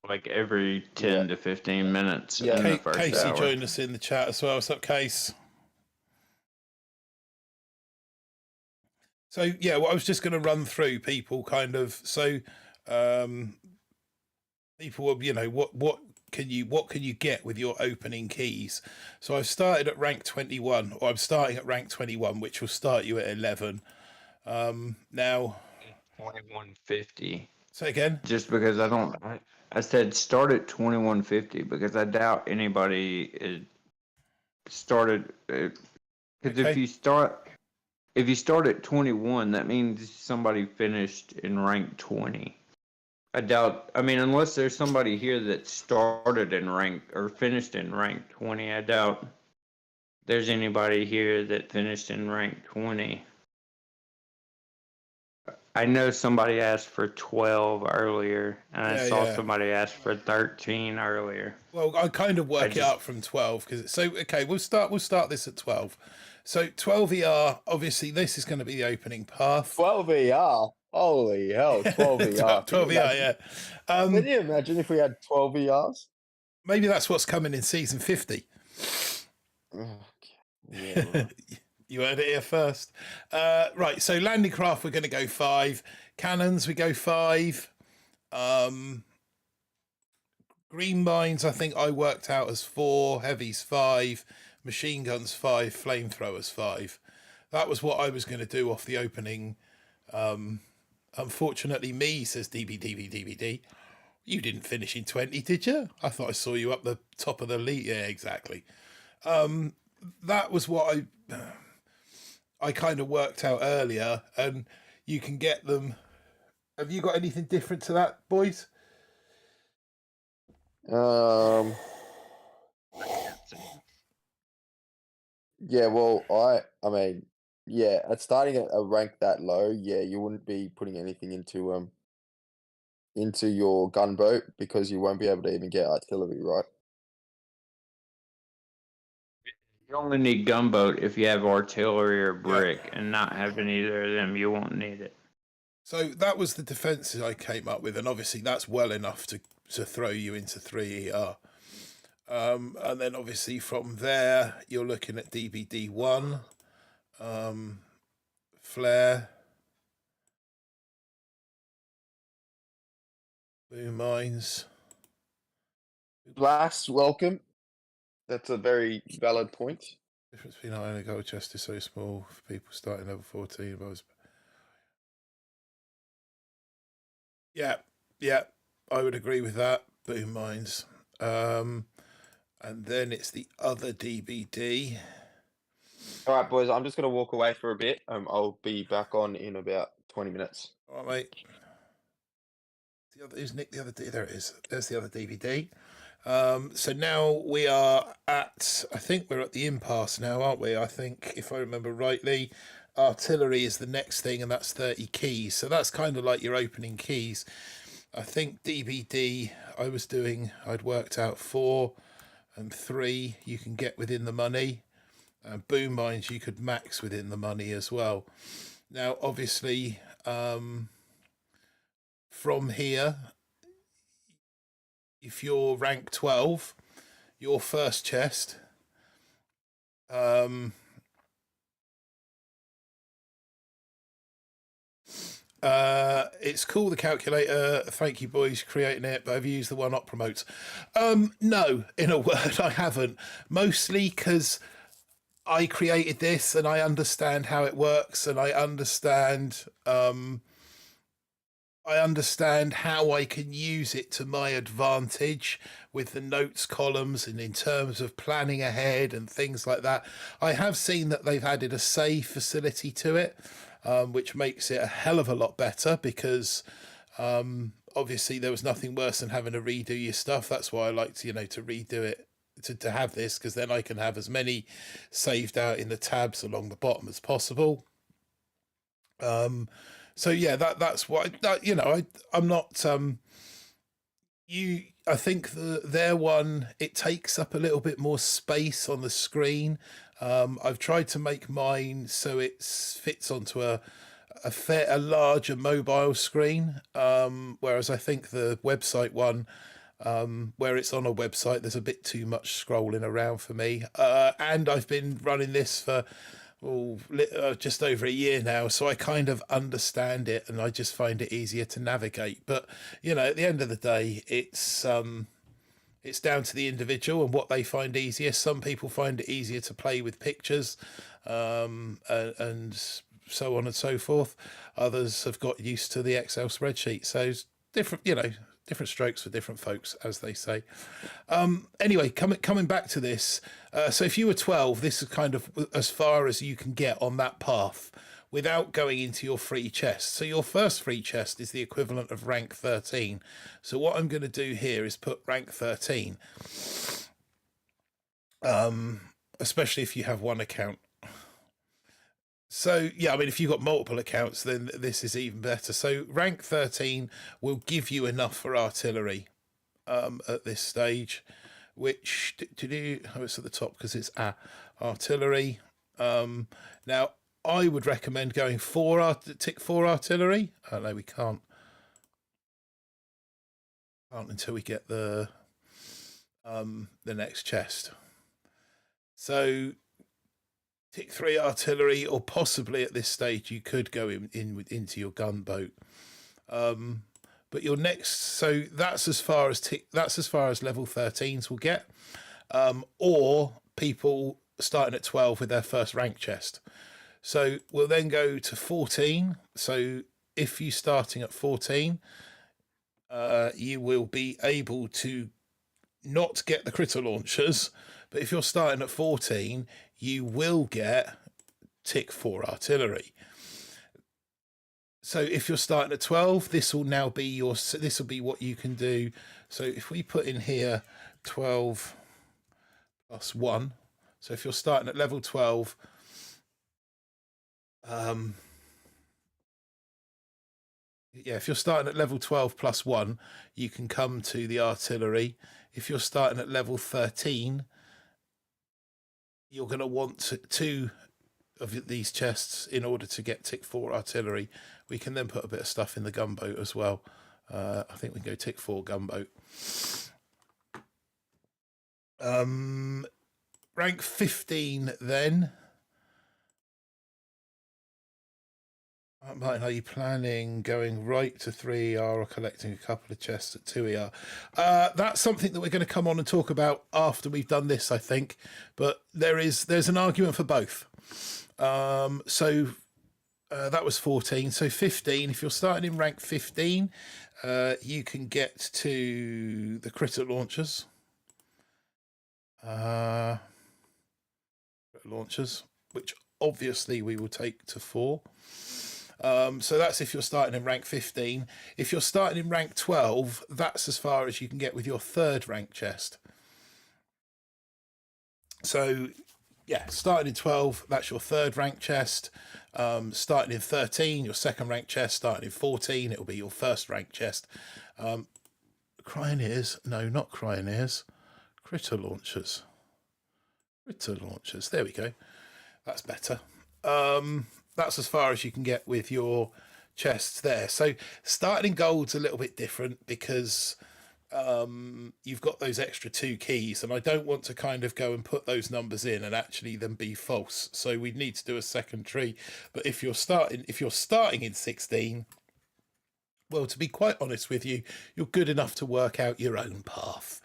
like every Yeah, 10 to 15 minutes yeah, in the first Casey hour. joined us in the chat as well. What's up, Case? So yeah, well, I was just going to run through people kind of. So people will, what can you get with your opening keys? So I've started at rank 21, or I'm starting at rank 21, which will start you at 11. Now 2150. say again. Just because I said start at 2150 because I doubt anybody is started. Because Okay. if you start at 21, that means somebody finished in rank 20. I doubt. I mean, unless there's somebody here that started in rank or finished in rank 20, I doubt there's anybody here that finished in rank 20. I know somebody asked for 12 earlier, and I saw Yeah. somebody ask for 13 earlier. Well, I kind of I work it just up from 12 because okay. We'll start this at 12. So 12 ER. Obviously, this is going to be the opening path. 12 ER. Holy hell, 12 ER. 12 ER. Yeah. Can you imagine if we had 12 ERs? Maybe that's what's coming in season 50. Yeah, right. You heard it here first. Right, so landing craft, we're going to go 5. Cannons, we go 5. Green mines, I think I worked out as 4. Heavies 5. Machine guns 5. Flamethrowers 5. That was what I was going to do off the opening. Unfortunately, me, says DBDBDBD. You didn't finish in 20, did you? I thought I saw you up the top of the league. Yeah, exactly. That was what I kind of worked out earlier, and you can get them. Have you got anything different to that, boys? Um, Yeah, well, I mean, yeah, at starting at a rank that low, yeah, you wouldn't be putting anything into your gunboat because you won't be able to even get artillery, right? You only need gunboat if you have artillery or Yeah. brick, and not having either of them, you won't need it. So that was the defences I came up with, and obviously that's well enough to throw you into 3 ER. And then obviously from there, you're looking at DBD1, flare, boom mines. Blast, welcome. That's a very valid point. Difference between iron and gold chest is so small for people starting level 14. Yeah, yeah, I would agree with that. Boom mines. And then it's the other DBD. All right, boys, I'm just going to walk away for a bit. I'll be back on in about 20 minutes. All right, mate. Who's Nick? The other D. There it is. There's the other DVD. So now we are at. I think we're at the impasse now, aren't we? I think, if I remember rightly, artillery is the next thing, and that's 30 keys. So that's kind of like your opening keys. I think DBD. I'd worked out 4 and 3. You can get within the money. Boom mines you could max within the money as well. Now, obviously, from here, if you're rank 12, your first chest, it's cool, the calculator. Thank you, boys, creating it. But have you used the one op promotes? No, in a word, I haven't. Mostly because I created this and I understand how it works, and I understand how I can use it to my advantage with the notes columns and in terms of planning ahead and things like that. I have seen that they've added a save facility to it, which makes it a hell of a lot better because obviously there was nothing worse than having to redo your stuff. That's why I like to, to redo it. To have this, because then I can have as many saved out in the tabs along the bottom as possible. So yeah, that's what I'm not. I think their one, it takes up a little bit more space on the screen. I've tried to make mine so it fits onto a larger mobile screen. Whereas I think the website one, where it's on a website, there's a bit too much scrolling around for me. And I've been running this for just over a year now, so I kind of understand it, and I just find it easier to navigate. But at the end of the day, it's down to the individual and what they find easier. Some people find it easier to play with pictures, and so on and so forth. Others have got used to the Excel spreadsheet. So it's different, different strokes for different folks, as they say. Anyway, coming back to this. So if you were 12, this is kind of as far as you can get on that path without going into your free chest. So your first free chest is the equivalent of rank 13. So what I'm going to do here is put rank 13, especially if you have one account. So, yeah, I mean, if you've got multiple accounts, then this is even better. So rank 13 will give you enough for artillery at this stage, which it's at the top because it's artillery. Now, I would recommend going tick 4 artillery. Oh, no, we can't until we get the next chest. So tick 3 artillery, or possibly at this stage you could go into your gunboat. But your next, so that's as far as level 13s will get, or people starting at 12 with their first rank chest. So we'll then go to 14. So if you're starting at 14, you will be able to not get the critter launchers, but if you're starting at 14, you will get tick 4 artillery. So if you're starting at 12, this will now be this will be what you can do. So if we put in here 12 plus 1, So if you're starting at level 12, if you're starting at level 12 plus 1, you can come to the artillery. If you're starting at level 13, you're going to want 2 of these chests in order to get tick 4 artillery. We can then put a bit of stuff in the gunboat as well. I think we can go tick 4 gunboat. Rank 15 then. Martin, are you planning going right to 3 ER or collecting a couple of chests at 2 ER? That's something that we're going to come on and talk about after we've done this, I think. But there's an argument for both. That was 14. So 15, if you're starting in rank 15, you can get to the critter launchers. Which obviously we will take to 4. So that's if you're starting in rank 15. If you're starting in rank 12, that's as far as you can get with your 3rd rank chest. So yeah, starting in 12, that's your 3rd rank chest. Starting in 13, your 2nd rank chest. Starting in 14, it'll be your 1st rank chest. Crying ears, no, not crying ears. Critter launchers. There we go. That's better. That's as far as you can get with your chests there. So starting in gold's a little bit different because you've got those extra 2 keys, and I don't want to kind of go and put those numbers in and actually them be false. So we need to do a second tree. But if you're starting in 16, well, to be quite honest with you, you're good enough to work out your own path.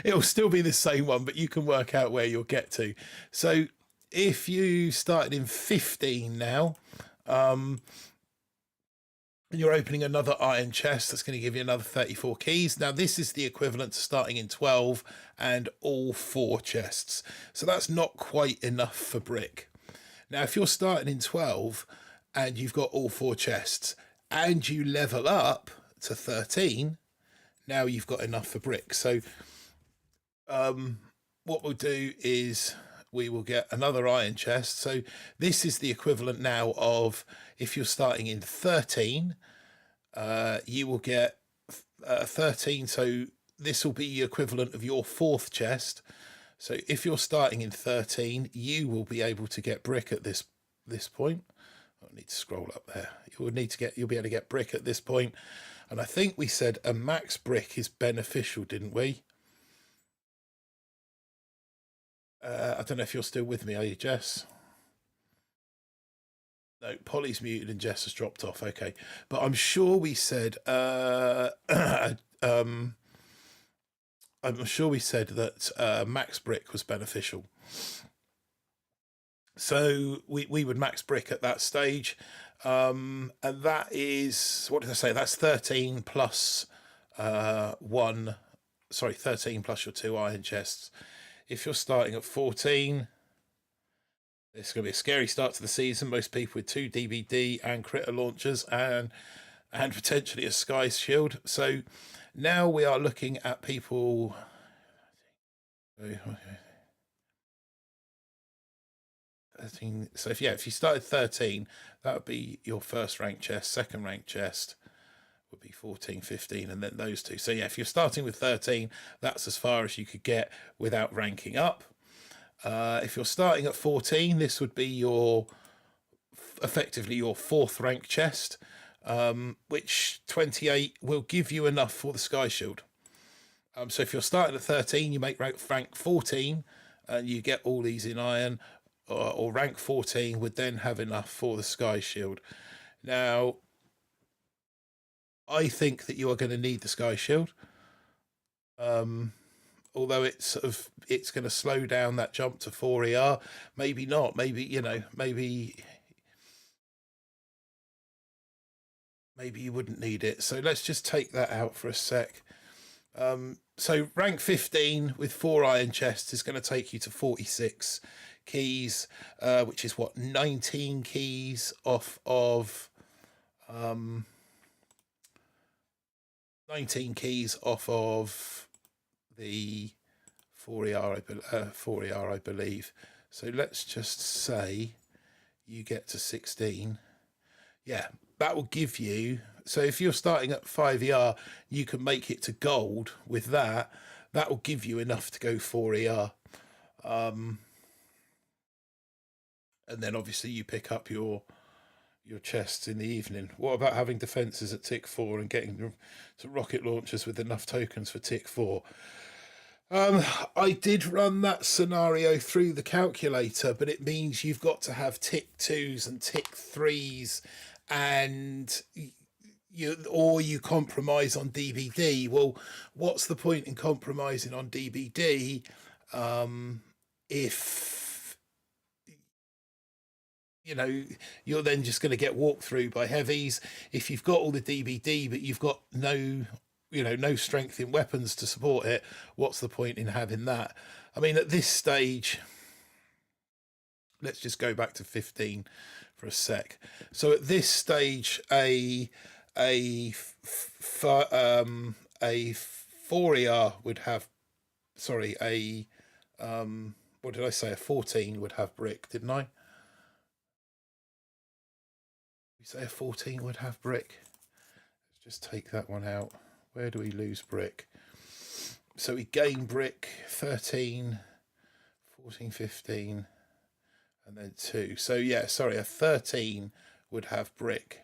It'll still be the same one, but you can work out where you'll get to. So if you started in 15 now, and you're opening another iron chest, that's going to give you another 34 keys. Now, this is the equivalent to starting in 12 and all 4 chests. So that's not quite enough for brick. Now, if you're starting in 12 and you've got all 4 chests and you level up to 13, now you've got enough for brick. So what we'll do is we will get another iron chest. So this is the equivalent now of, if you're starting in 13, you will get 13. So this will be the equivalent of your 4th chest. So if you're starting in 13, you will be able to get brick at this point. I need to scroll up there. You'll be able to get brick at this point. And I think we said a max brick is beneficial, didn't we? I don't know if you're still with me, are you, Jess? No, Polly's muted and Jess has dropped off. Okay, but I'm sure we said I'm sure we said that max brick was beneficial. So we would max brick at that stage, and that is, what did I say? That's 13 plus 1. Sorry, 13 plus your 2 iron chests. If you're starting at 14, it's going to be a scary start to the season. Most people with 2 DBD and critter launchers and potentially a sky shield. So now we are looking at people. So if you started 13, that would be your 1st rank chest. 2nd rank chest would be 14, 15, and then those 2. So yeah, if you're starting with 13, that's as far as you could get without ranking up. If you're starting at 14, this would be effectively your 4th rank chest, which 28 will give you enough for the sky shield. So if you're starting at 13, you make rank 14 and you get all these in iron, or rank 14 would then have enough for the sky shield. Now, I think that you are going to need the sky shield. Although it's going to slow down that jump to 4 ER. Maybe not. Maybe you wouldn't need it. So let's just take that out for a sec. So rank 15 with 4 iron chests is going to take you to 46 keys, which is what, 19 keys off of 19 keys off of the 4ER, I believe. So let's just say you get to 16. Yeah, that will give you. So if you're starting at 5ER, you can make it to gold with that. That will give you enough to go 4ER. And then obviously you pick up your chests in the evening. What about having defences at tick 4 and getting to rocket launchers with enough tokens for tick 4? I did run that scenario through the calculator, but it means you've got to have tick 2s and tick 3s, and you compromise on DBD. Well, what's the point in compromising on DBD if you're then just going to get walked through by heavies? If you've got all the DBD but you've got no strength in weapons to support it, what's the point in having that? I mean, at this stage, let's just go back to 15 for a sec. So at this stage, a 4ER would have, sorry, what did I say? A 14 would have brick, didn't I? We say a 14 would have brick. Let's just take that one out. Where do we lose brick? So we gain brick 13, 14, 15, and then 2. So yeah, sorry, a 13 would have brick.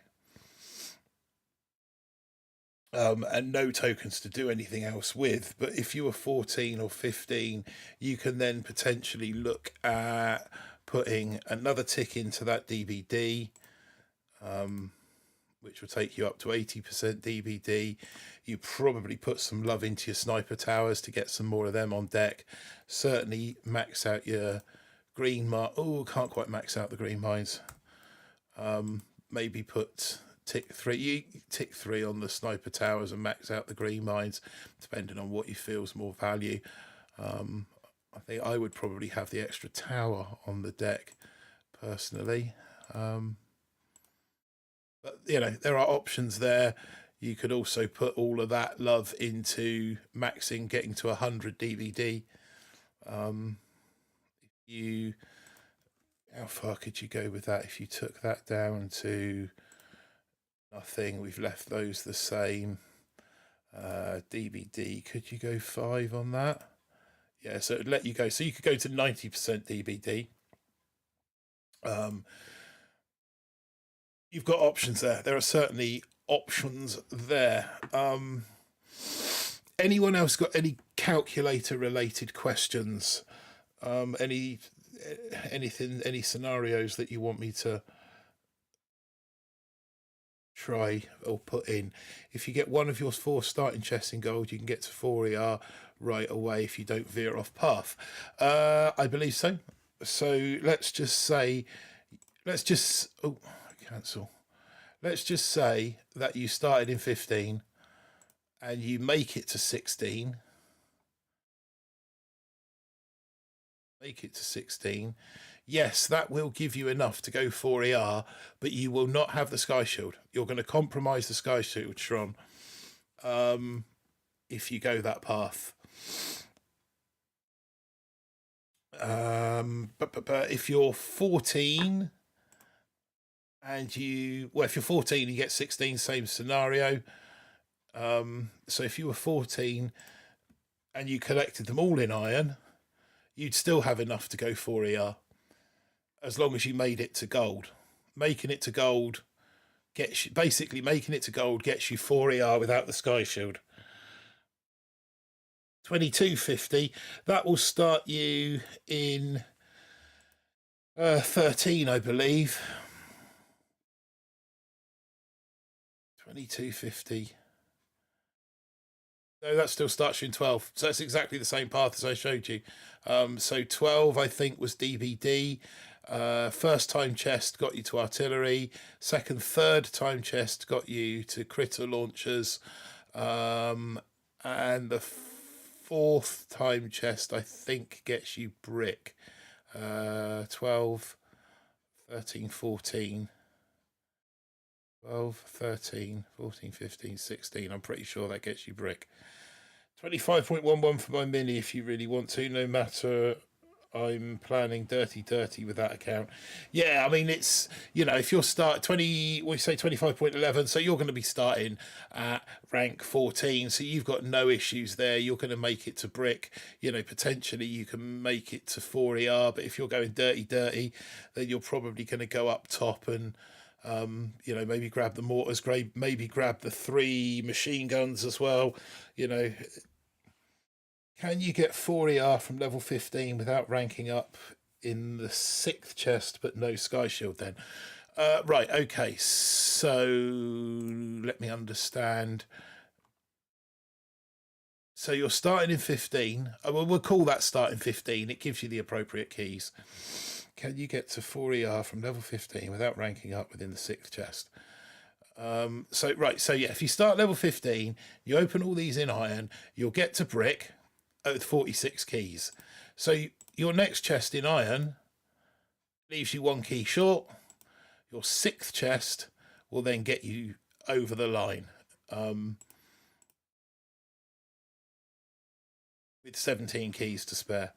And no tokens to do anything else with. But if you were 14 or 15, you can then potentially look at putting another tick into that DBD, which will take you up to 80% DBD. You probably put some love into your sniper towers to get some more of them on deck. Certainly max out your green mine. Oh, can't quite max out the green mines. Maybe put tick 3 on the sniper towers and max out the green mines, depending on what you feel is more value. I think I would probably have the extra tower on the deck personally. But there are options there. You could also put all of that love into maxing, getting to 100 DBD. How far could you go with that if you took that down to nothing? We've left those the same. DBD, could you go 5 on that? Yeah, so it'd let you go. So you could go to 90% DBD. You've got options there. There are certainly options there. Anyone else got any calculator related questions? Any scenarios that you want me to try or put in? If you get one of your 4 starting chests in gold, you can get to 4ER right away if you don't veer off path. I believe so. So let's just say, cancel. Let's just say that you started in 15 and you make it to 16. Yes, that will give you enough to go 4ER, but you will not have the Sky Shield. You're going to compromise the Sky Shield, Shron, if you go that path. But if you're 14 and if you're 14 you get 16, same scenario. So if you were 14 and you collected them all in iron, you'd still have enough to go 4ER as long as you made it to gold. Making it to gold gets you 4ER without the Sky Shield. 2250, that will start you in 13, I believe. 2250. No, that still starts you in 12. So that's exactly the same path as I showed you. So 12, I think, was DBD. First time chest got you to artillery. Second, third time chest got you to critter launchers. And the fourth time chest, I think, gets you brick. 12, 13, 14. 12, 13, 14, 15, 16. I'm pretty sure that gets you brick. 25.11 for my mini if you really want to, no matter. I'm planning dirty with that account. Yeah, I mean, it's, if you're 25.11, so you're going to be starting at rank 14, so you've got no issues there. You're going to make it to brick. Potentially you can make it to 4ER, but if you're going dirty, then you're probably going to go up top and maybe grab the mortars, maybe grab the 3 machine guns as well. Can you get 4ER from level 15 without ranking up in the 6th chest, but no sky shield then? Right, okay, so let me understand. So you're starting in 15. Well, we'll call that starting 15. It gives you the appropriate keys. Can you get to 4ER from level 15 without ranking up within the 6th chest? So yeah, if you start level 15, you open all these in iron, you'll get to brick with 46 keys. So your next chest in iron leaves you 1 key short. Your 6th chest will then get you over the line with 17 keys to spare.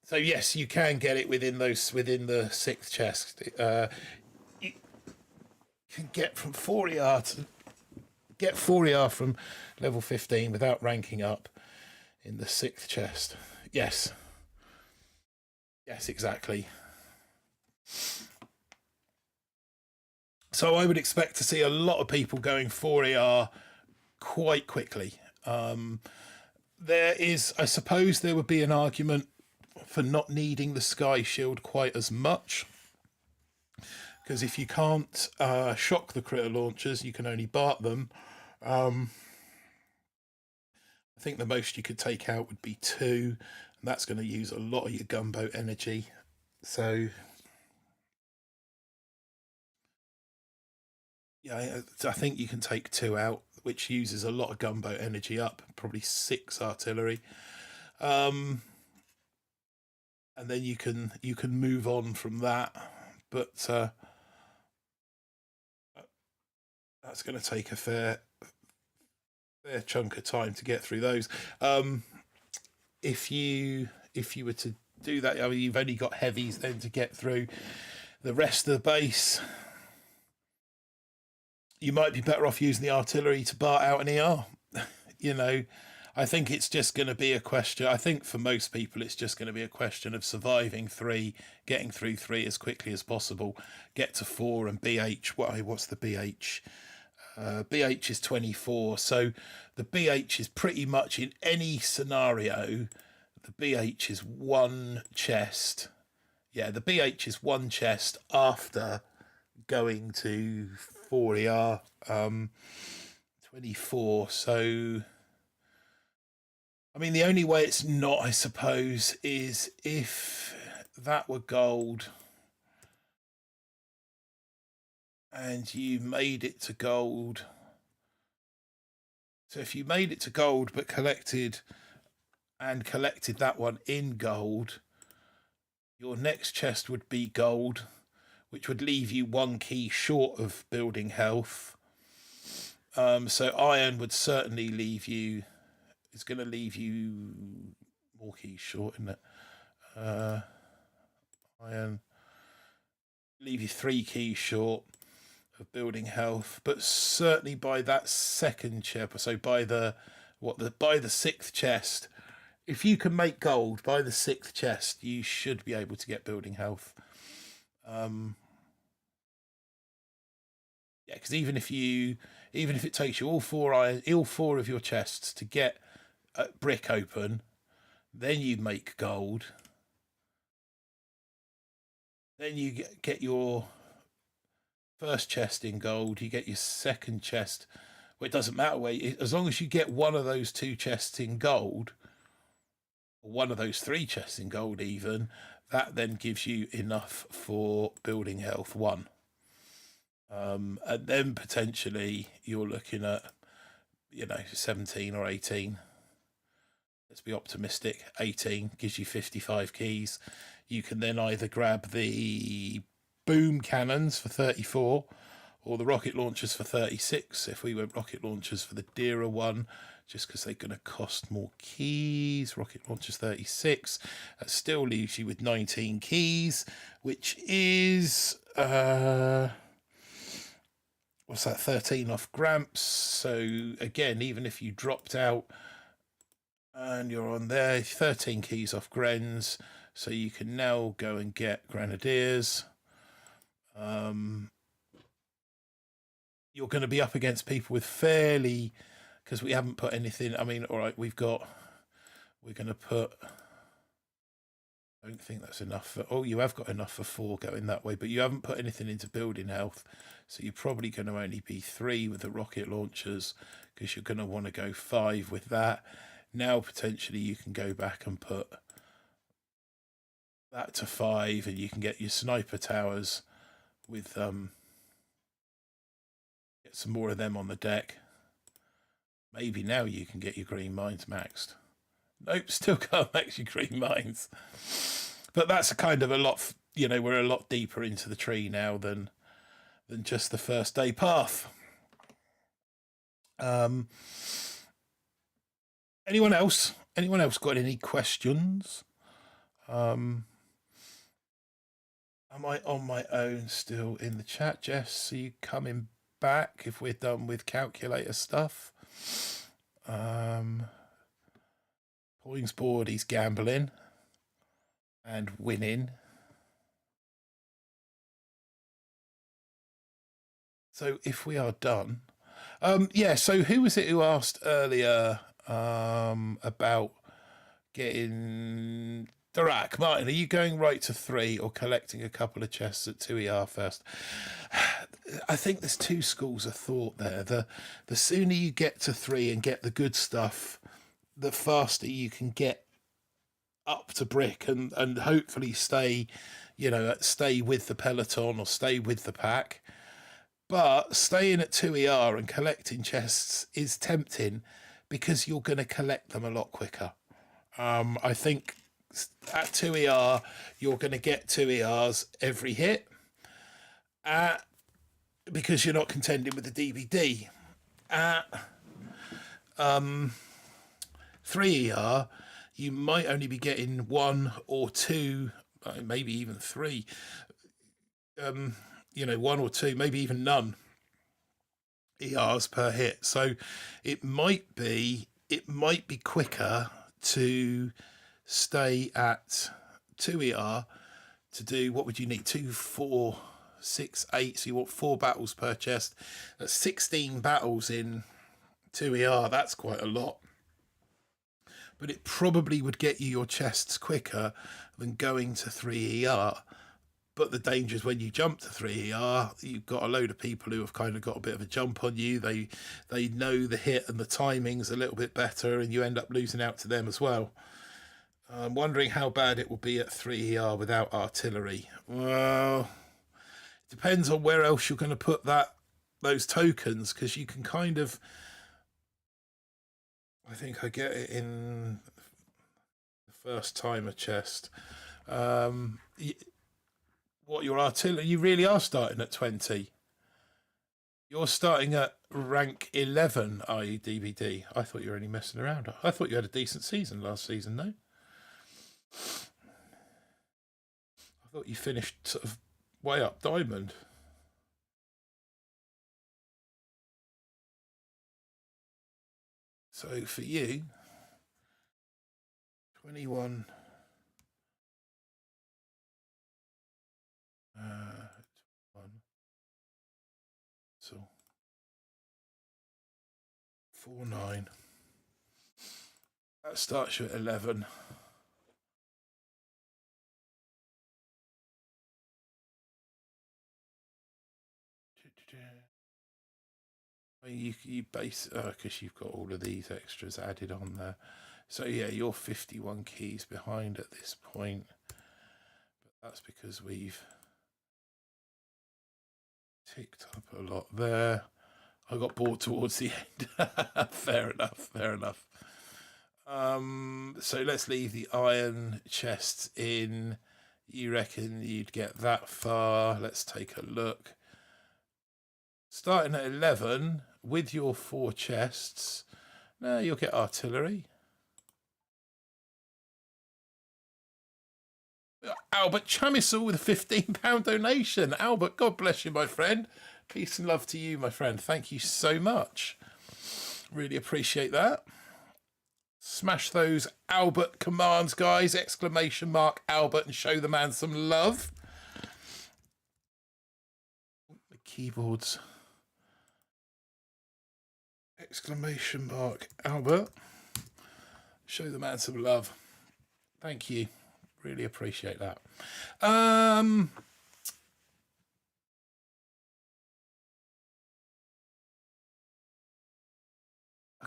So yes, you can get it within the 6th chest. You can get from 4ER from level 15 without ranking up in the 6th chest. Yes, exactly. So I would expect to see a lot of people going 4ER quite quickly. I suppose there would be an argument for not needing the sky shield quite as much, because if you can't shock the critter launchers, you can only BART them. I think the most you could take out would be 2, and that's going to use a lot of your gunboat energy. So yeah, I think you can take 2 out, which uses a lot of gunboat energy up, probably 6 artillery. And then you can move on from that, but that's going to take a fair chunk of time to get through those. If you were to do that, I mean, you've only got heavies then to get through. The rest of the base, you might be better off using the artillery to BART out an ER. I think it's just going to be a question. I think for most people, it's just going to be a question of surviving 3, getting through 3 as quickly as possible, get to 4 and BH. What's the BH? BH is 24. So the BH is pretty much in any scenario, the BH is 1 chest. Yeah, the BH is 1 chest after going to 4ER 24. So I mean, the only way it's not, I suppose, is if that were gold and you made it to gold. So if you made it to gold but collected that one in gold, your next chest would be gold, which would leave you 1 key short of building health. So iron would certainly leave you. It's going to leave you more keys short, isn't it? Iron leave you 3 keys short of building health, but certainly by that 2nd chest, so by the 6th chest, if you can make gold by the 6th chest, you should be able to get building health. Yeah, because even if it takes you all 4 of your chests to get a brick open, then you make gold. Then you get your 1st chest in gold. You get your 2nd chest. Well, it doesn't matter as long as you get one of those 2 chests in gold, or one of those 3 chests in gold, even that then gives you enough for building health 1. And then potentially you're looking at 17 or 18. Let's be optimistic. 18 gives you 55 keys. You can then either grab the boom cannons for 34, or the rocket launchers for 36 if we went rocket launchers for the dearer one, just because they're going to cost more keys. Rocket launchers 36, that still leaves you with 19 keys, which is what's that, 13 off Gramps. So again, even if you dropped out and you're on there, 13 keys off Grens, so you can now go and get Grenadiers. You're going to be up against people with fairly, because we haven't put anything. I mean, all right, we're going to put, I don't think that's enough for, oh, you have got enough for 4 going that way, but you haven't put anything into building health, so you're probably going to only be 3 with the rocket launchers, because you're going to want to go 5 with that. Now potentially you can go back and put that to 5, and you can get your sniper towers with get some more of them on the deck. Maybe now you can get your green mines maxed. Nope, still can't max your green mines. But that's a kind of a lot, you know, we're a lot deeper into the tree now than just the first day path. Anyone else got any questions? Am I on my own still in the chat, Jess? Are you coming back if we're done with calculator stuff? Poings board, he's gambling and winning. So if we are done, yeah. So who was it who asked earlier about getting Dirac? Martin, are you going right to 3 or collecting a couple of chests at 2ER first? I think there's 2 schools of thought there. The sooner you get to 3 and get the good stuff, the faster you can get up to brick and hopefully stay with the peloton or stay with the pack. But staying at 2ER and collecting chests is tempting because you're going to collect them a lot quicker. I think at 2ER, you're going to get 2ERs every hit because you're not contending with the DVD. At 3ER, you might only be getting 1 or 2, maybe even 3. 1 or 2, maybe even none ERs per hit. So it might be quicker to stay at 2ER to do, what would you need? 2, 4, 6, 8. So you want 4 battles per chest. That's 16 battles in 2ER. That's quite a lot. But it probably would get you your chests quicker than going to 3ER. But the danger is when you jump to 3ER, you've got a load of people who have kind of got a bit of a jump on you. They know the hit and the timings a little bit better, and you end up losing out to them as well. I'm wondering how bad it will be at 3ER without artillery. Well, it depends on where else you're going to put those tokens, because you can kind of, I think I get it in the first timer chest. Your artillery, you really are starting at 20. You're starting at rank 11, are you, DVD? I thought you were only messing around. I thought you had a decent season last season, no? I thought you finished sort of way up diamond. So for you, 21... 1. So 4, 9. That starts you at 11. You base because you've got all of these extras added on there. So yeah, you're 51 keys behind at this point. But that's because we've ticked up a lot there. I got bored towards the end. Fair enough. So let's leave the iron chests in. You reckon you'd get that far? Let's take a look. Starting at 11 with your 4 chests. Now you'll get artillery. Albert Chamisel with a £15 donation. Albert, God bless you, my friend. Peace and love to you, my friend. Thank you so much. Really appreciate that. Smash those Albert commands, guys. Exclamation mark Albert and show the man some love. The keyboards. Exclamation mark Albert. Show the man some love. Thank you. Really appreciate that. I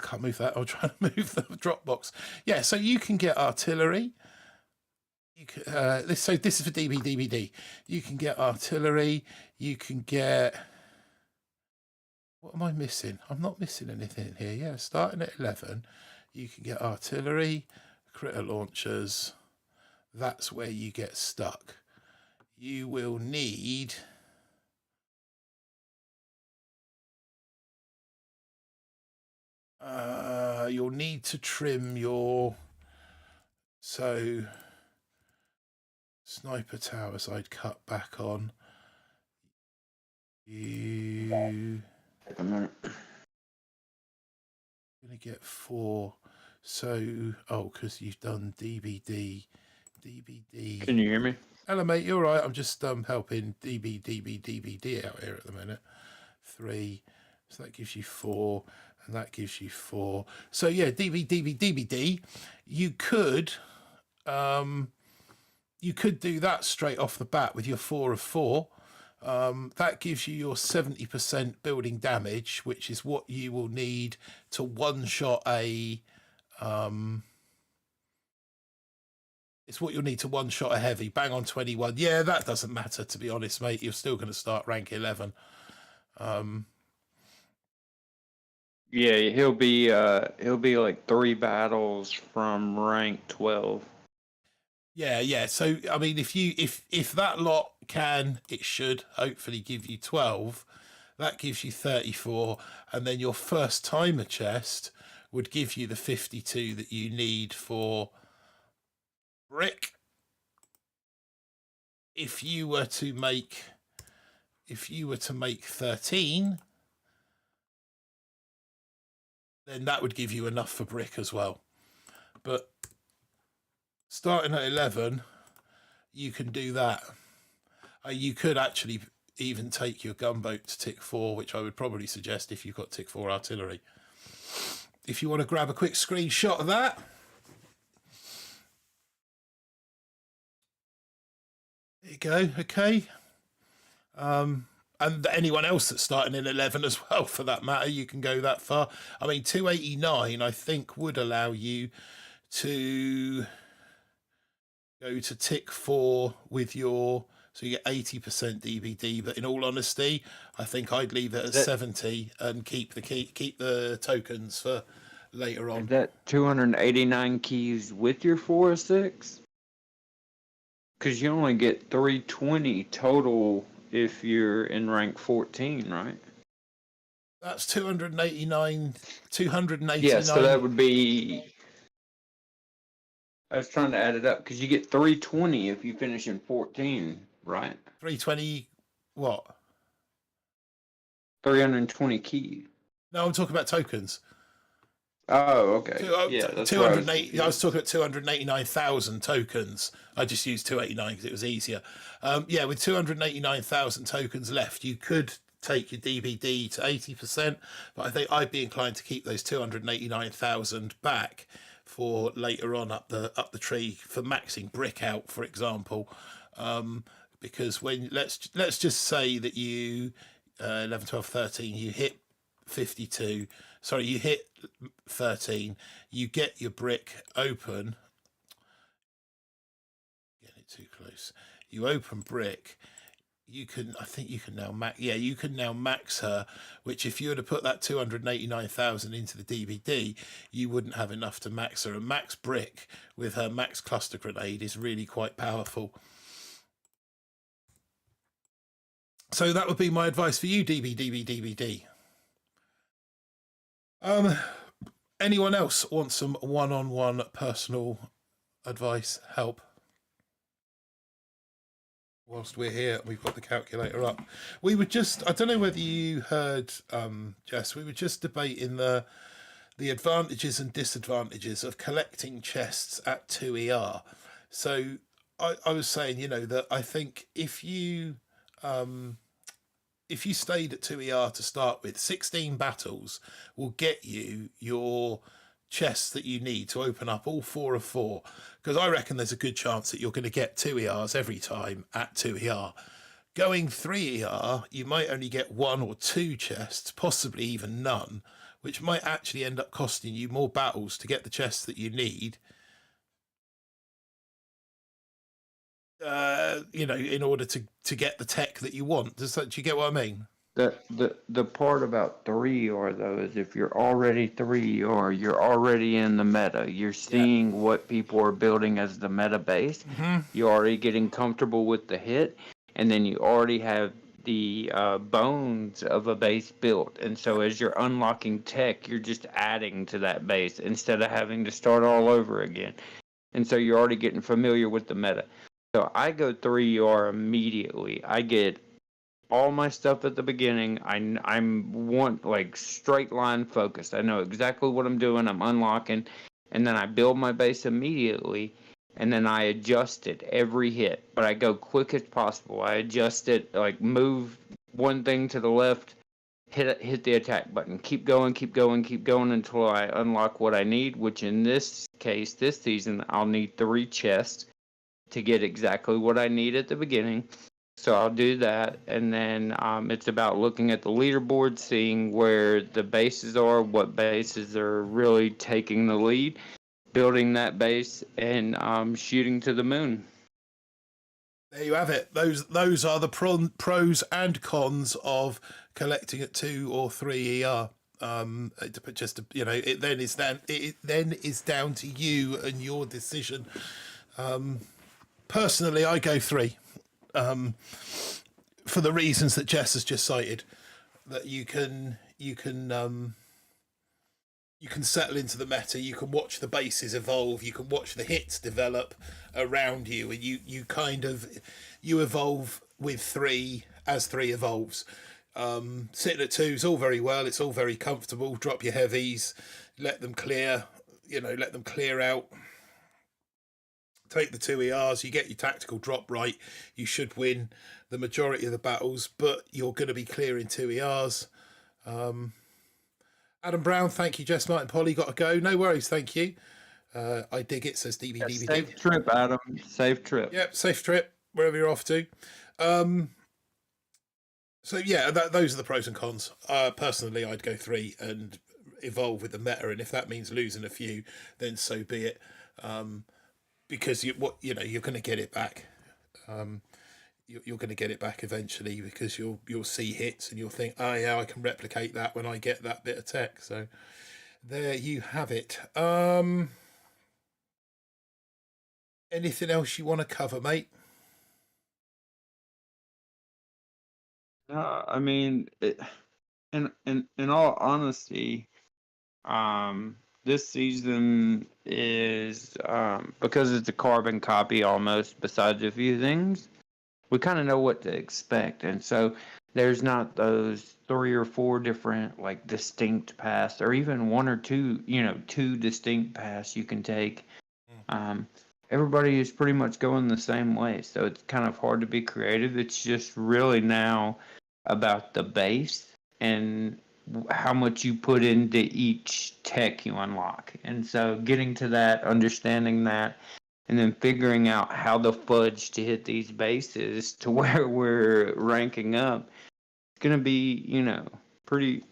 can't move that. I'll try to move the Dropbox. Yeah, so you can get artillery. You can, this is for DVD. You can get artillery. You can get... What am I missing? I'm not missing anything here. Yeah, starting at 11, you can get artillery, critter launchers. That's where you get stuck. You will need... you'll need to trim your... So, sniper towers I'd cut back on. You... A minute. Gonna get 4. So, oh, because you've done DVD. Can you hear me? Hello, mate. You're right. I'm just helping DVD out here at the minute. 3. So that gives you 4, and that gives you 4. So yeah, DVD. You could do that straight off the bat with your 4 of 4. That gives you your 70% building damage, which is what you will need to one-shot a... it's what you'll need to one-shot a heavy. Bang on 21. Yeah, that doesn't matter, to be honest, mate. You're still going to start rank 11. Yeah, he'll be like 3 battles from rank 12. Yeah. So I mean, if that lot can, it should hopefully give you 12. That gives you 34, and then your first timer chest would give you the 52 that you need for brick. If you were to make 13, then that would give you enough for brick as well. But starting at 11, you can do that. You could actually even take your gunboat to tick 4, which I would probably suggest if you've got tick 4 artillery. If you want to grab a quick screenshot of that. There you go. Okay. And anyone else that's starting in 11 as well, for that matter, you can go that far. I mean, 289, I think, would allow you to go to tick 4 with your... So you get 80% DVD, but in all honesty, I think I'd leave it at 70 and keep the tokens for later on. Is that 289 keys with your 4 or 6? Because you only get 320 total if you're in rank 14, right? That's 289. Yeah, so that would be... I was trying to add it up, because you get 320 if you finish in 14, right? 320 what? 320 keys. No, I'm talking about tokens. Oh, okay. Yeah, that's 280. I was talking about 289,000 tokens. I just used 289 because it was easier. Yeah, with 289,000 tokens left, you could take your DVD to 80%, but I think I'd be inclined to keep those 289,000 back for later on up the tree for maxing brick out, for example. Because when let's just say that you 11, 12, 13, you hit 52. Sorry, you hit 13. You get your brick open. Getting it too close. You open brick. You can, I think you can now max. Yeah, you can now max her. Which, if you were to put that 289,000 into the DVD, you wouldn't have enough to max her. And max brick with her max cluster grenade is really quite powerful. So that would be my advice for you, DB. Anyone else want some one-on-one personal advice, help? Whilst we're here, we've got the calculator up. We were just, I don't know whether you heard, Jess, we were just debating the advantages and disadvantages of collecting chests at 2ER. So I was saying, that I think if you stayed at 2ER to start with, 16 battles will get you your chests that you need to open up all 4 of 4. Because I reckon there's a good chance that you're going to get 2ERs every time at 2ER. Going 3ER, you might only get 1 or 2 chests, possibly even none, which might actually end up costing you more battles to get the chests that you need. In order to get the tech that you want. Do you get what I mean? The part about 3ER though is if you're already 3ER, you're already in the meta. You're seeing what people are building as the meta base. Mm-hmm. You're already getting comfortable with the hit, and then you already have the bones of a base built. And so as you're unlocking tech, you're just adding to that base instead of having to start all over again. And so you're already getting familiar with the meta. So I go 3ER immediately. I get all my stuff at the beginning. I'm straight line focused. I know exactly what I'm doing. I'm unlocking, and then I build my base immediately, and then I adjust it every hit. But I go quick as possible. I adjust it, like move one thing to the left, hit the attack button. Keep going until I unlock what I need. Which in this case, this season, I'll need 3 chests to get exactly what I need at the beginning. So I'll do that, and then it's about looking at the leaderboard, seeing where the bases are, what bases are really taking the lead, building that base, and shooting to the moon. There you have it. Those are the pros and cons of collecting at 2 or 3ER. It then is down to you and your decision. Personally, I go 3. For the reasons that Jess has just cited, that you can settle into the meta, you can watch the bases evolve, you can watch the hits develop around you, and you evolve with 3 as 3 evolves. Sitting at 2 is all very well, it's all very comfortable. Drop your heavies, let them clear out. Take the 2ERs, you get your tactical drop right, you should win the majority of the battles, but you're going to be clearing 2ERs. Adam Brown, thank you. Jess, Martin, Polly, got to go. No worries, thank you. I dig it, says DBDBD. Safe trip, Adam. Safe trip. Yep, safe trip, wherever you're off to. So yeah, those are the pros and cons. Personally, I'd go 3 and evolve with the meta, and if that means losing a few, then so be it. Because you're going to get it back. You're going to get it back eventually, because you'll see hits and you'll think, oh yeah, I can replicate that when I get that bit of tech. So there you have it. Anything else you want to cover, mate? I mean, in all honesty, this season is because it's a carbon copy almost. Besides a few things, we kind of know what to expect, and so there's not those 3 or 4 different distinct paths, or even 1 or 2, 2 distinct paths you can take. Everybody is pretty much going the same way, so it's kind of hard to be creative. It's just really now about the base and how much you put into each tech you unlock. And so getting to that, understanding that, and then figuring out how to fudge to hit these bases to where we're ranking up, it's going to be, pretty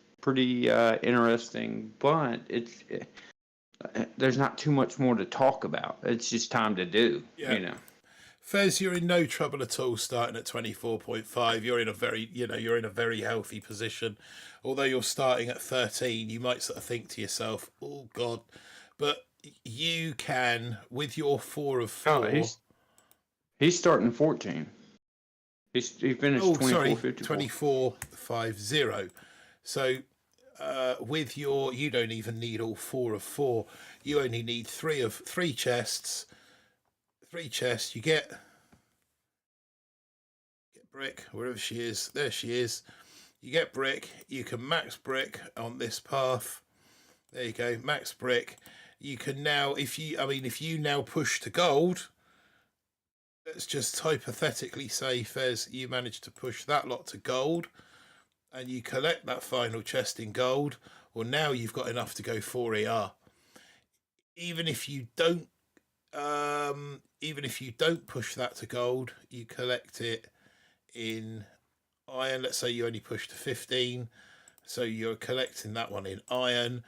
interesting. But there's not too much more to talk about. It's just time to do, Fez, you're in no trouble at all starting at 24.5. You're in a very healthy position. Although you're starting at 13, you might sort of think to yourself, oh God, but you can, with your 4 of 4. Oh, he's starting 14. He finished Oh, 24, sorry, 54. 24.50. So with you don't even need all 4 of 4. You only need 3 chests. 3 chests. You get Brick, wherever she is. There she is. You get Brick. You can max Brick on this path. There you go, max Brick. You can now, if you now push to gold, let's just hypothetically say, Fez, you manage to push that lot to gold, and you collect that final chest in gold. Well, now you've got enough to go 4 ER. Even if you don't push that to gold, you collect it in iron. Let's say you only push to 15, so you're collecting that one in iron.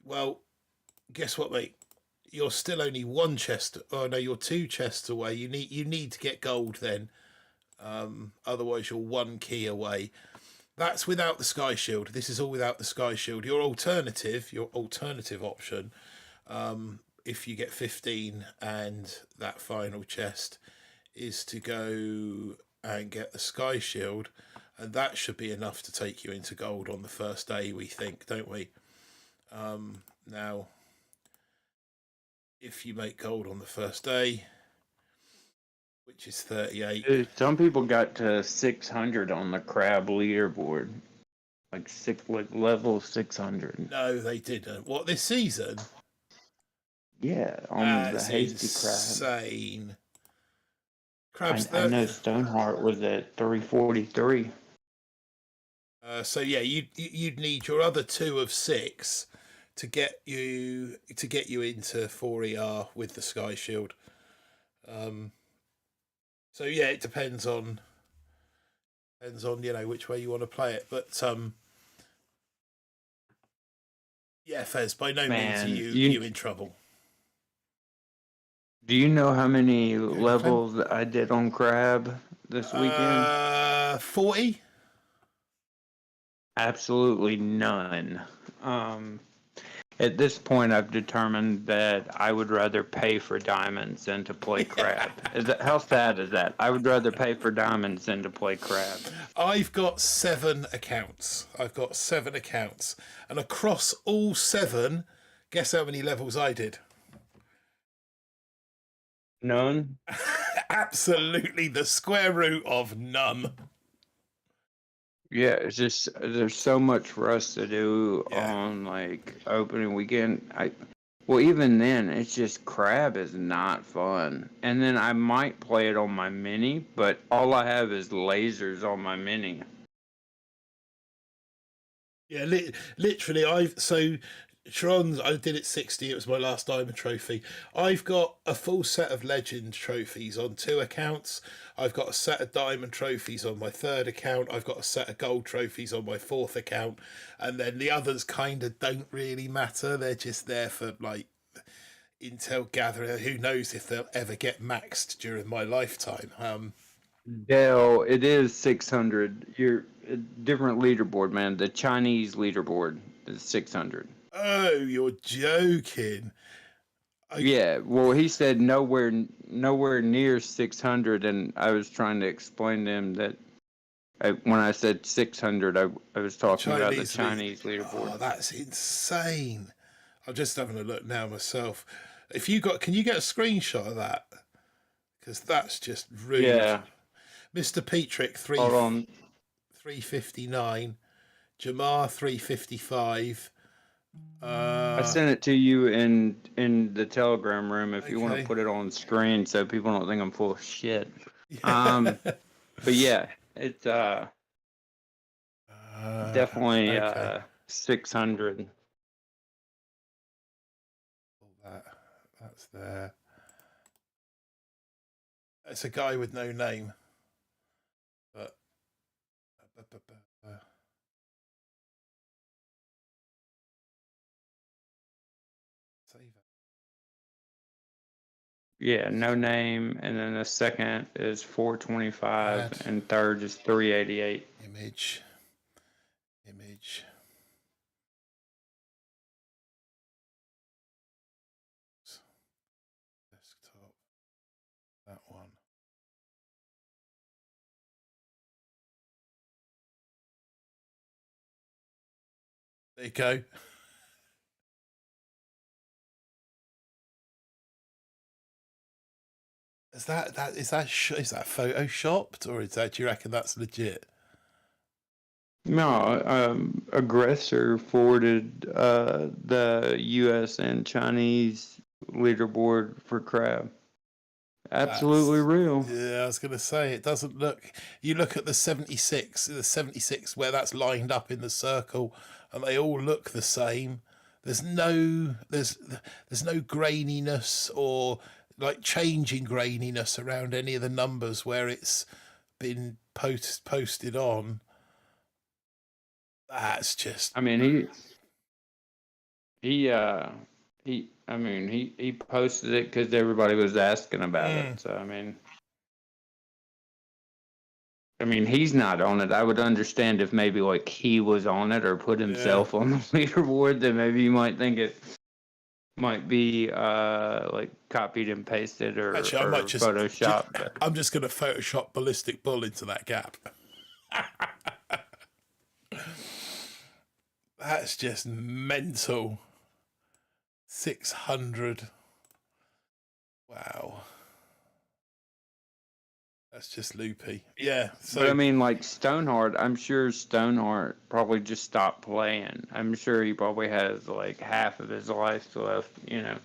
Well, guess what, mate? You're still only 1 chest. Oh no, you're 2 chests away. You need to get gold then. Otherwise, you're 1 key away. That's without the sky shield. This is all without the sky shield. Your alternative option, if you get 15 and that final chest, is to go and get the sky shield, and that should be enough to take you into gold on the first day, we think, don't we? Now, if you make gold on the first day, which is 38. Dude, some people got to 600 on the crab leaderboard, like level 600. No, they didn't. What, this season? Yeah, on the That's hasty crab. insane. Crabs. I know Stoneheart was at 343. So yeah, you'd need your other 2 of 6 to get you into 4 with the sky shield. So yeah, it depends on which way you want to play it, but yeah, Fez, by no means are you in trouble. Do you know how many levels I did on crab this weekend? 40. Absolutely none. At this point, I've determined that I would rather pay for diamonds than to play crab. How sad is that? I would rather pay for diamonds than to play crab. I've got 7 accounts. And across all 7, guess how many levels I did? None? Absolutely the square root of none. Yeah, it's just there's so much for us to do on like opening weekend. Well, even then, it's just crab is not fun. And then I might play it on my mini, but all I have is lasers on my mini. Yeah, literally, Tron, I did it 60. It was my last diamond trophy. I've got a full set of legend trophies on 2 accounts. I've got a set of diamond trophies on my 3rd account. I've got a set of gold trophies on my 4th account, and then the others kind of don't really matter. They're just there for like intel gathering. Who knows if they'll ever get maxed during my lifetime? Dell, it is 600. You're a different leaderboard, man. The Chinese leaderboard is 600. Oh, you're joking. Yeah, well, he said nowhere near 600, and I was trying to explain to him that when I said 600, I was talking about the Chinese leaderboard. Oh, that's insane. I'm just having a look now myself. Can you get a screenshot of that? Because that's just rude. Yeah. Mr. Petrick, 359. Jamar, 355. I sent it to you in the Telegram room if you want to put it on screen so people don't think I'm full of shit. But yeah, it's definitely 600. That's there. It's a guy with no name. But save it. Yeah, no name, and then the second is 425, and third is 388. Image. Desktop. That one. There you go. Is that photoshopped, or is that? Do you reckon that's legit? No, aggressor forwarded the U.S. and Chinese leaderboard for crab. Absolutely That's real. yeah. I was going to say it doesn't look. You look at the 76 where that's lined up in the circle, and they all look the same. There's no graininess or like changing graininess around any of the numbers where it's been posted on. That's just I mean, he I mean, he posted it because everybody was asking about it. So I mean, he's not on it. I would understand if maybe like he was on it or put yeah. himself on the leaderboard. Then maybe you might think it might be like copied and pasted Actually, I or might photoshopped. But I'm just going to Photoshop Ballistic Bull into that gap. That's just mental. 600. Wow. That's just loopy. Yeah. but I So mean, like Stoneheart, I'm sure Stoneheart probably just stopped playing. I'm sure he probably has like half of his life left. You know.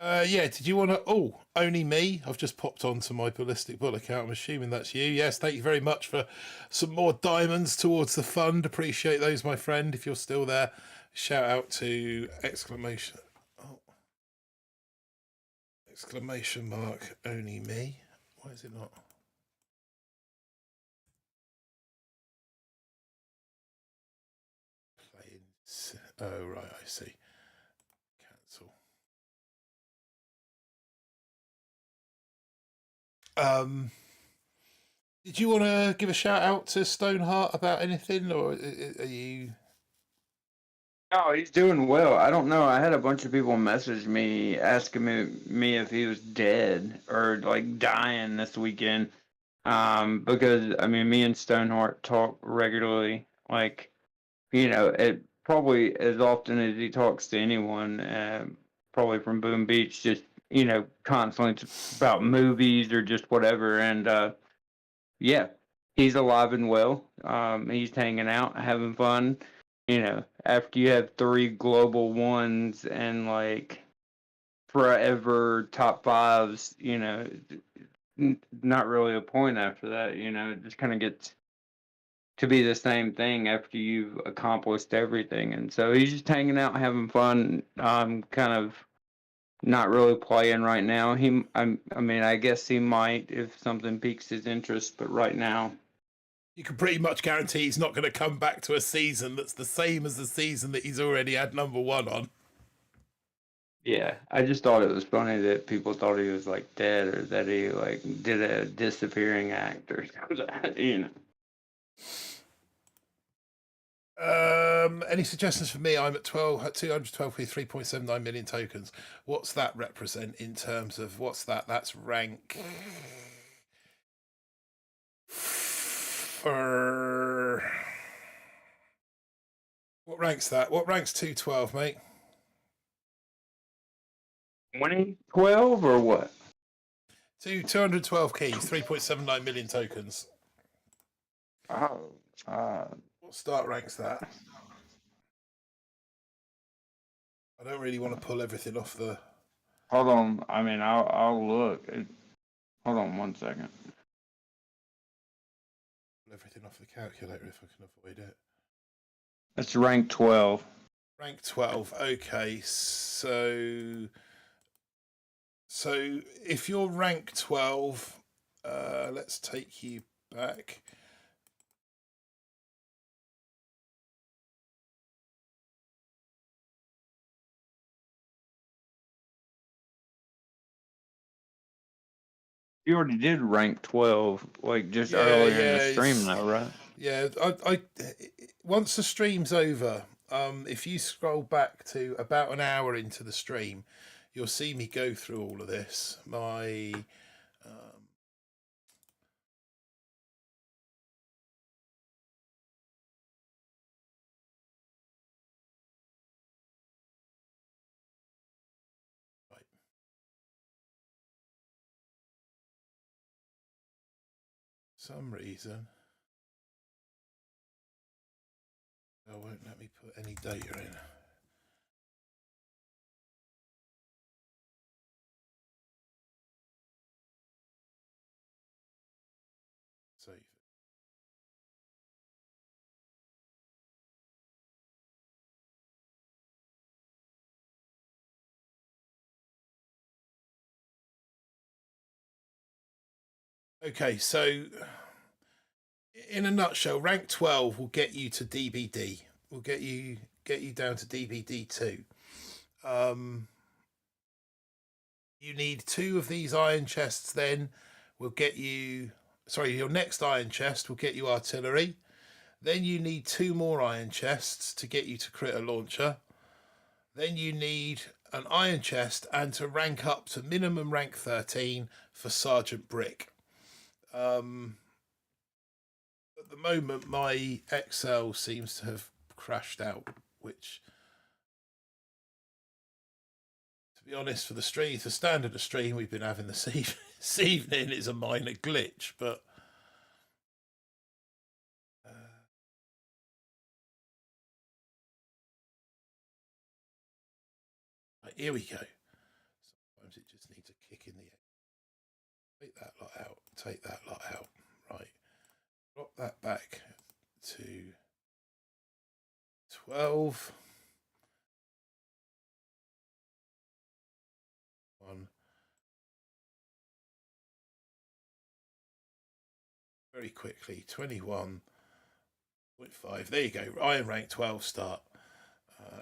yeah, did you want to? Oh, only me. I've just popped onto my Ballistic Bull account. I'm assuming that's you. Yes, thank you very much for some more diamonds towards the fund. Appreciate those, my friend. If you're still there, shout out to exclamation. Oh, exclamation mark. Only me. Why is it not? Playing. Oh right, I see. Cancel. Did you want to give a shout out to Stoneheart about anything, or are you? Oh, he's doing well. I don't know. I had a bunch of people message me asking me if he was dead or like dying this weekend. Because I mean, me and Stoneheart talk regularly. Like, you know, it probably as often as he talks to anyone. Probably from Boom Beach, just constantly about movies or just whatever. And yeah, he's alive and well. He's hanging out, having fun. After you have three global ones and like forever top fives, not really a point after that. It just kind of gets to be the same thing after you've accomplished everything. And so he's just hanging out, having fun. Kind of not really playing right now. I mean, I guess he might if something piques his interest, but right now. You can pretty much guarantee he's not going to come back to a season that's the same as the season that he's already had number one on. Yeah, I just thought it was funny that people thought he was like dead or that he like did a disappearing act or something. Any suggestions for me? I'm at 212 with 3.79 million tokens. What's that represent in terms of what's that? That's rank. For what rank's that? What rank's 212, mate? 2012 or what? 212 keys, 3.79 million tokens. Oh, What start rank's that? I don't really want to pull everything off the. hold on. I mean, I'll look. Hold on 1 second. Pull everything off the calculator if I can avoid it. It's rank 12. Rank 12. Okay, so if you're rank 12, let's take you back. You already did rank 12, like just Yeah, earlier in the yeah, stream, though, right? yeah. I once the stream's over, if you scroll back to about an hour into the stream, you'll see me go through all of this. My some reason it won't let me put any data in. Save it. Okay, so in a nutshell, rank 12 will get you to DBD. Will get you down to DBD 2. You need 2 of these iron chests. Then will get you. Sorry, your next iron chest will get you artillery. Then you need 2 more iron chests to get you to critter launcher. Then you need an iron chest and to rank up to minimum rank 13 for Sergeant Brick. At the moment, my Excel seems to have crashed out, which, to be honest, for the stream, the standard of stream we've been having this evening is a minor glitch, but right, here we go. Sometimes it just needs a kick in the head. Take that lot out. Take that lot out. Right. Drop that back to 12. 1. Very quickly. 21.5. There you go. Iron rank 12 start.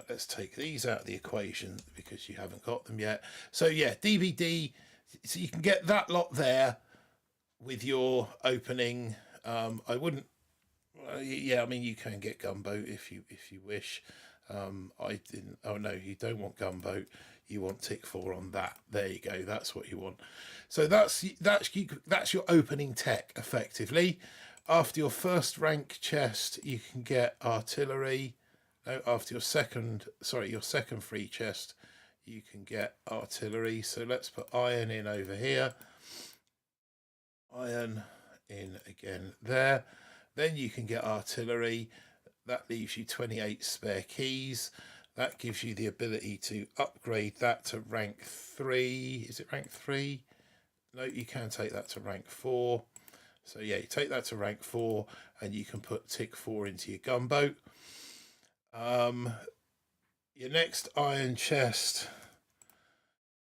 Let's take these out of the equation because you haven't got them yet. So yeah, DVD. So you can get that lot there with your opening. I wouldn't. Yeah, I mean you can get gunboat if you wish. I didn't. Oh no, you don't want gunboat. You want tick 4 on that. There you go. That's what you want. So that's your opening tech effectively. After your first rank chest, you can get artillery. No, after your second free chest, you can get artillery. So let's put iron in over here. Iron in again there. Then you can get artillery. That leaves you 28 spare keys. That gives you the ability to upgrade that to rank 3. Is it rank 3? No, you can take that to rank 4. So yeah, you take that to rank 4 and you can put tick 4 into your gunboat. Your next iron chest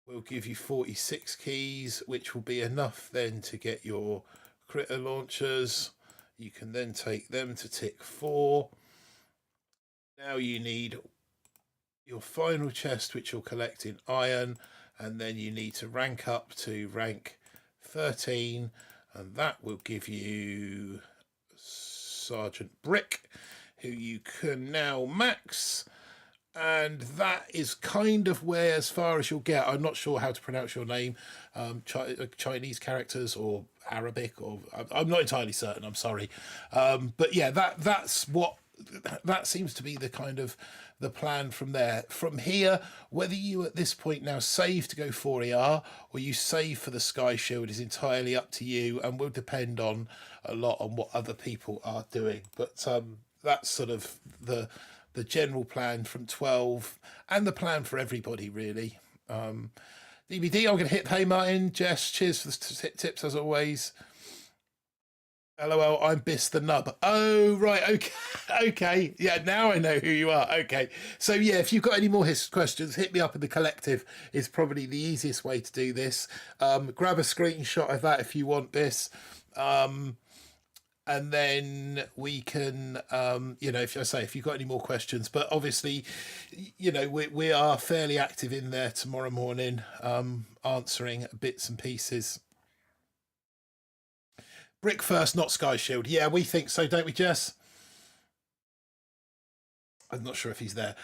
will give you 46 keys, which will be enough then to get your critter launchers. You can then take them to tick 4. Now you need your final chest, which you'll collect in iron, and then you need to rank up to rank 13, and that will give you Sergeant Brick, who you can now max. And that is kind of where, as far as you'll get. I'm not sure how to pronounce your name, Chinese characters or Arabic, or I'm not entirely certain. I'm sorry, but yeah, that seems to be the kind of the plan from there. From here, whether you at this point now save to go 4ER or you save for the Sky Shield is entirely up to you, and will depend on a lot on what other people are doing. But that's sort of the general plan from 12 and the plan for everybody really. DBD, I'm going to hit pay Martin. Jess, cheers for the tips as always. LOL, I'm Biss the Nub. Oh, right, okay. Okay, yeah, now I know who you are. Okay, so yeah, if you've got any more questions, hit me up in the collective is probably the easiest way to do this. Grab a screenshot of that if you want, Biss. And then we can, if you've got any more questions, but obviously, we are fairly active in there tomorrow morning, answering bits and pieces. Brick first, not Sky Shield. Yeah, we think so, don't we, Jess? I'm not sure if he's there.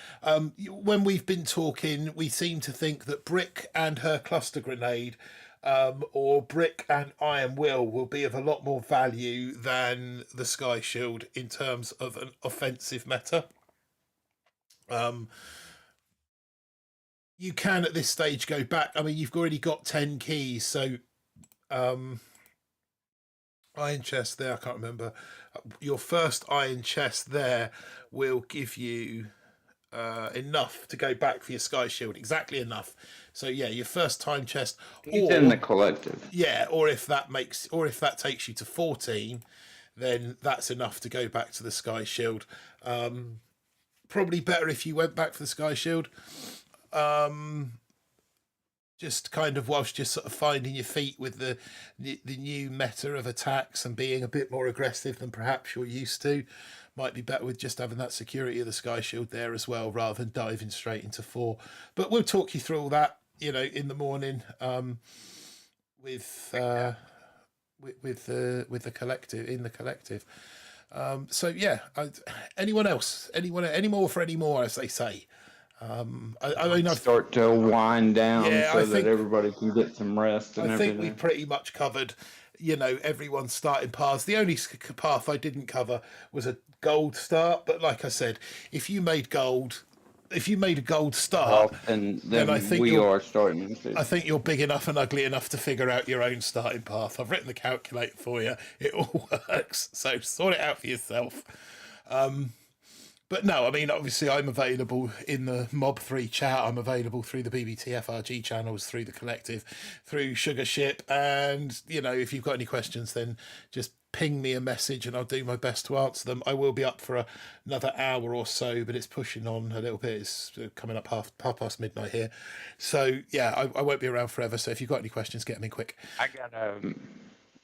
When we've been talking, we seem to think that Brick and her cluster grenade, or Brick and Iron will be of a lot more value than the Sky Shield in terms of an offensive meta. You can at this stage go back. I mean, you've already got 10 keys, so Iron chest there, I can't remember. Your first iron chest there will give you enough to go back for your sky shield, exactly enough. So yeah, your first time chest, He's in the or collective. yeah, or if that takes you to 14, then that's enough to go back to the sky shield. Probably better if you went back for the sky shield. Just kind of whilst you're sort of finding your feet with the new meta of attacks and being a bit more aggressive than perhaps you're used to, might be better with just having that security of the sky shield there as well, rather than diving straight into 4. But we'll talk you through all that, in the morning, with the collective, in the collective. So yeah, anyone else? Any more for any more, as they say. I mean, Start to wind down Yeah, so I that think- everybody can get some rest and I think everything. we pretty much covered, everyone's starting paths. The only path I didn't cover was a gold start. But like I said, if you made a gold start, And then then I think we you're- are starting to. I think you're big enough and ugly enough to figure out your own starting path. I've written the calculator for you. It all works. So sort it out for yourself. But no, I mean, obviously, I'm available in the Mob 3 chat. I'm available through the BBT FRG channels, through the collective, through Sugar Ship. And, if you've got any questions, then just ping me a message and I'll do my best to answer them. I will be up for another hour or so, but it's pushing on a little bit. It's coming up half past midnight here. So, yeah, I won't be around forever. So if you've got any questions, get them in quick.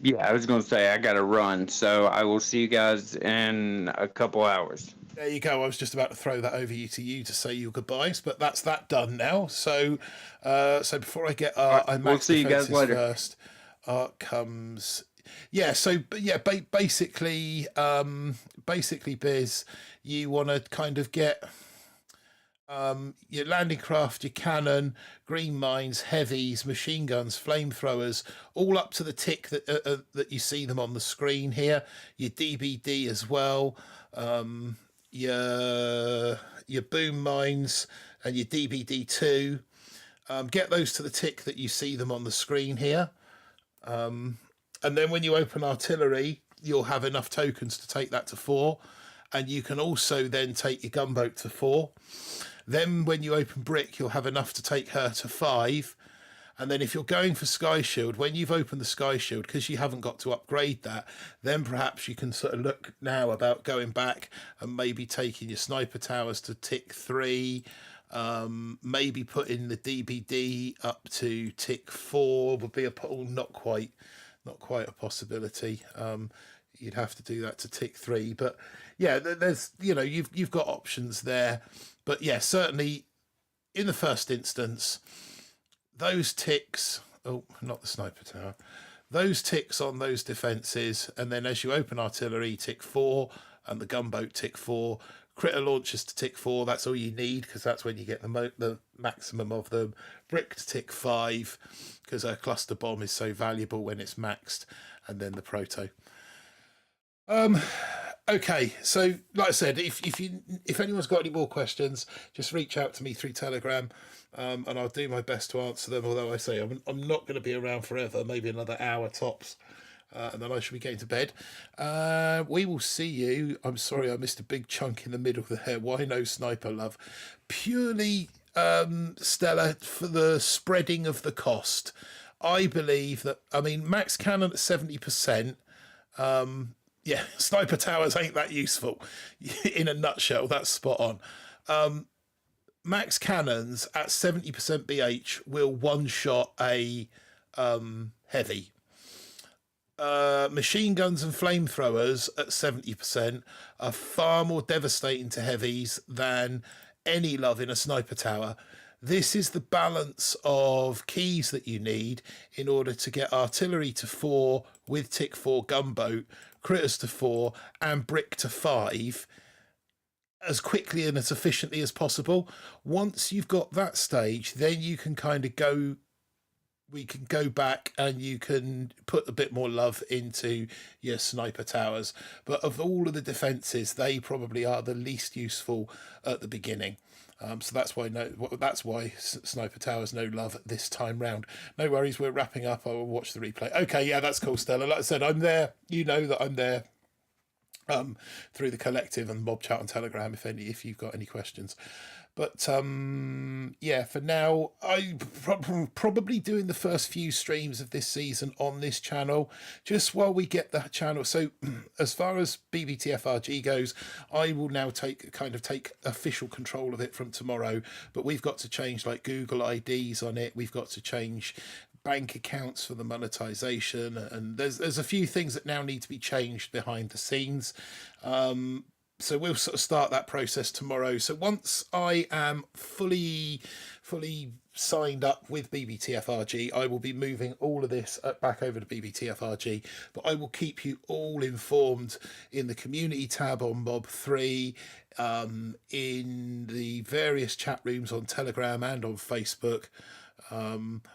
Yeah, I was going to say I got to run, so I will see you guys in a couple hours. There you go. I was just about to throw that over to you to say your goodbyes, but that's that done now. So, before I get I we'll see you guys later. First, comes basically, Biz, you want to kind of get your landing craft, your cannon, green mines, heavies, machine guns, flamethrowers, all up to the tick that you see them on the screen here. Your DBD as well. Your boom mines and your DBD2. Get those to the tick that you see them on the screen here. And then when you open artillery, you'll have enough tokens to take that to 4. And you can also then take your gunboat to 4. Then when you open brick, you'll have enough to take her to 5. And then if you're going for Sky Shield, when you've opened the Sky Shield, because you haven't got to upgrade that, then perhaps you can sort of look now about going back and maybe taking your sniper towers to tick 3, maybe putting the DBD up to tick 4 would be not quite a possibility. You'd have to do that to tick 3, but yeah, there's you've got options there. But yeah, certainly in the first instance, those ticks, not the sniper tower, those ticks on those defences, and then as you open artillery, tick 4, and the gunboat tick 4, critter launchers to tick 4, that's all you need, because that's when you get the maximum of them. Brick to tick 5, because a cluster bomb is so valuable when it's maxed, and then the proto. Okay, so like I said, if anyone's got any more questions, just reach out to me through Telegram, and I'll do my best to answer them. Although I say I'm not going to be around forever, maybe another hour tops, and then I should be getting to bed. We will see you. I'm sorry I missed a big chunk in the middle there. Why no sniper love? Purely, Stella, for the spreading of the cost. I believe that. I mean, max cannon at 70%. Yeah, sniper towers ain't that useful. In a nutshell, that's spot on. Max cannons at 70% BH will one-shot a heavy. Machine guns and flamethrowers at 70% are far more devastating to heavies than any love in a sniper tower. This is the balance of keys that you need in order to get artillery to 4 with tick 4 gunboat, critters to 4, and brick to 5 as quickly and as efficiently as possible. Once you've got that stage, then you can kind of go we can go back and you can put a bit more love into your sniper towers. But of all of the defences, they probably are the least useful at the beginning. So that's why sniper towers no love this time round. No worries, we're wrapping up. I will watch the replay. Okay, yeah, that's cool, Stella. Like I said, I'm there. You know that I'm there. Through the collective and mob chat on Telegram if you've got any questions. But yeah, for now, I'm probably doing the first few streams of this season on this channel, just while we get the channel. So as far as BBTFRG goes, I will now take official control of it from tomorrow. But we've got to change like Google IDs on it. We've got to change bank accounts for the monetization, and there's a few things that now need to be changed behind the scenes. So we'll sort of start that process tomorrow. So once I am fully signed up with BBTFRG, I will be moving all of this back over to BBTFRG, but I will keep you all informed in the community tab on Mob 3, in the various chat rooms on Telegram and on Facebook.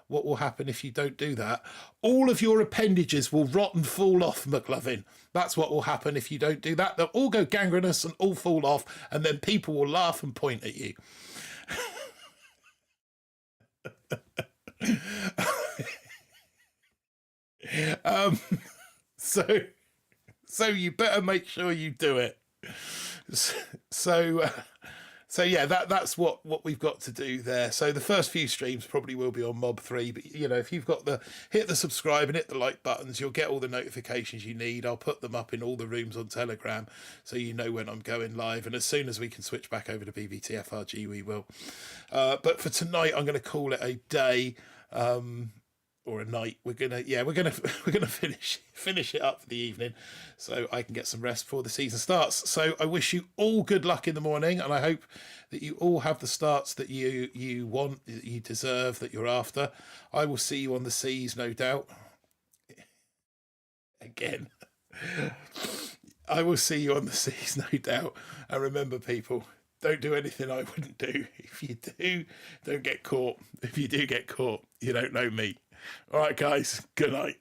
What will happen if you don't do that? All of your appendages will rot and fall off, McLovin. That's what will happen if you don't do that. They'll all go gangrenous and all fall off, and then people will laugh and point at you. So you better make sure you do it. So yeah, that's what we've got to do there. So the first few streams probably will be on Mob 3, but you know, if you've got hit the subscribe and hit the like buttons, you'll get all the notifications you need. I'll put them up in all the rooms on Telegram, so you know when I'm going live. And as soon as we can switch back over to BBTFRG, we will. But for tonight, I'm going to call it a day. Or a night. We're gonna finish it up for the evening, so I can get some rest before the season starts. So I wish you all good luck in the morning, and I hope that you all have the starts that you want, that you deserve, that you're after. I will see you on the seas, no doubt. Again, I will see you on the seas, no doubt. And remember, people, don't do anything I wouldn't do. If you do, don't get caught. If you do get caught, you don't know me. All right, guys, good night.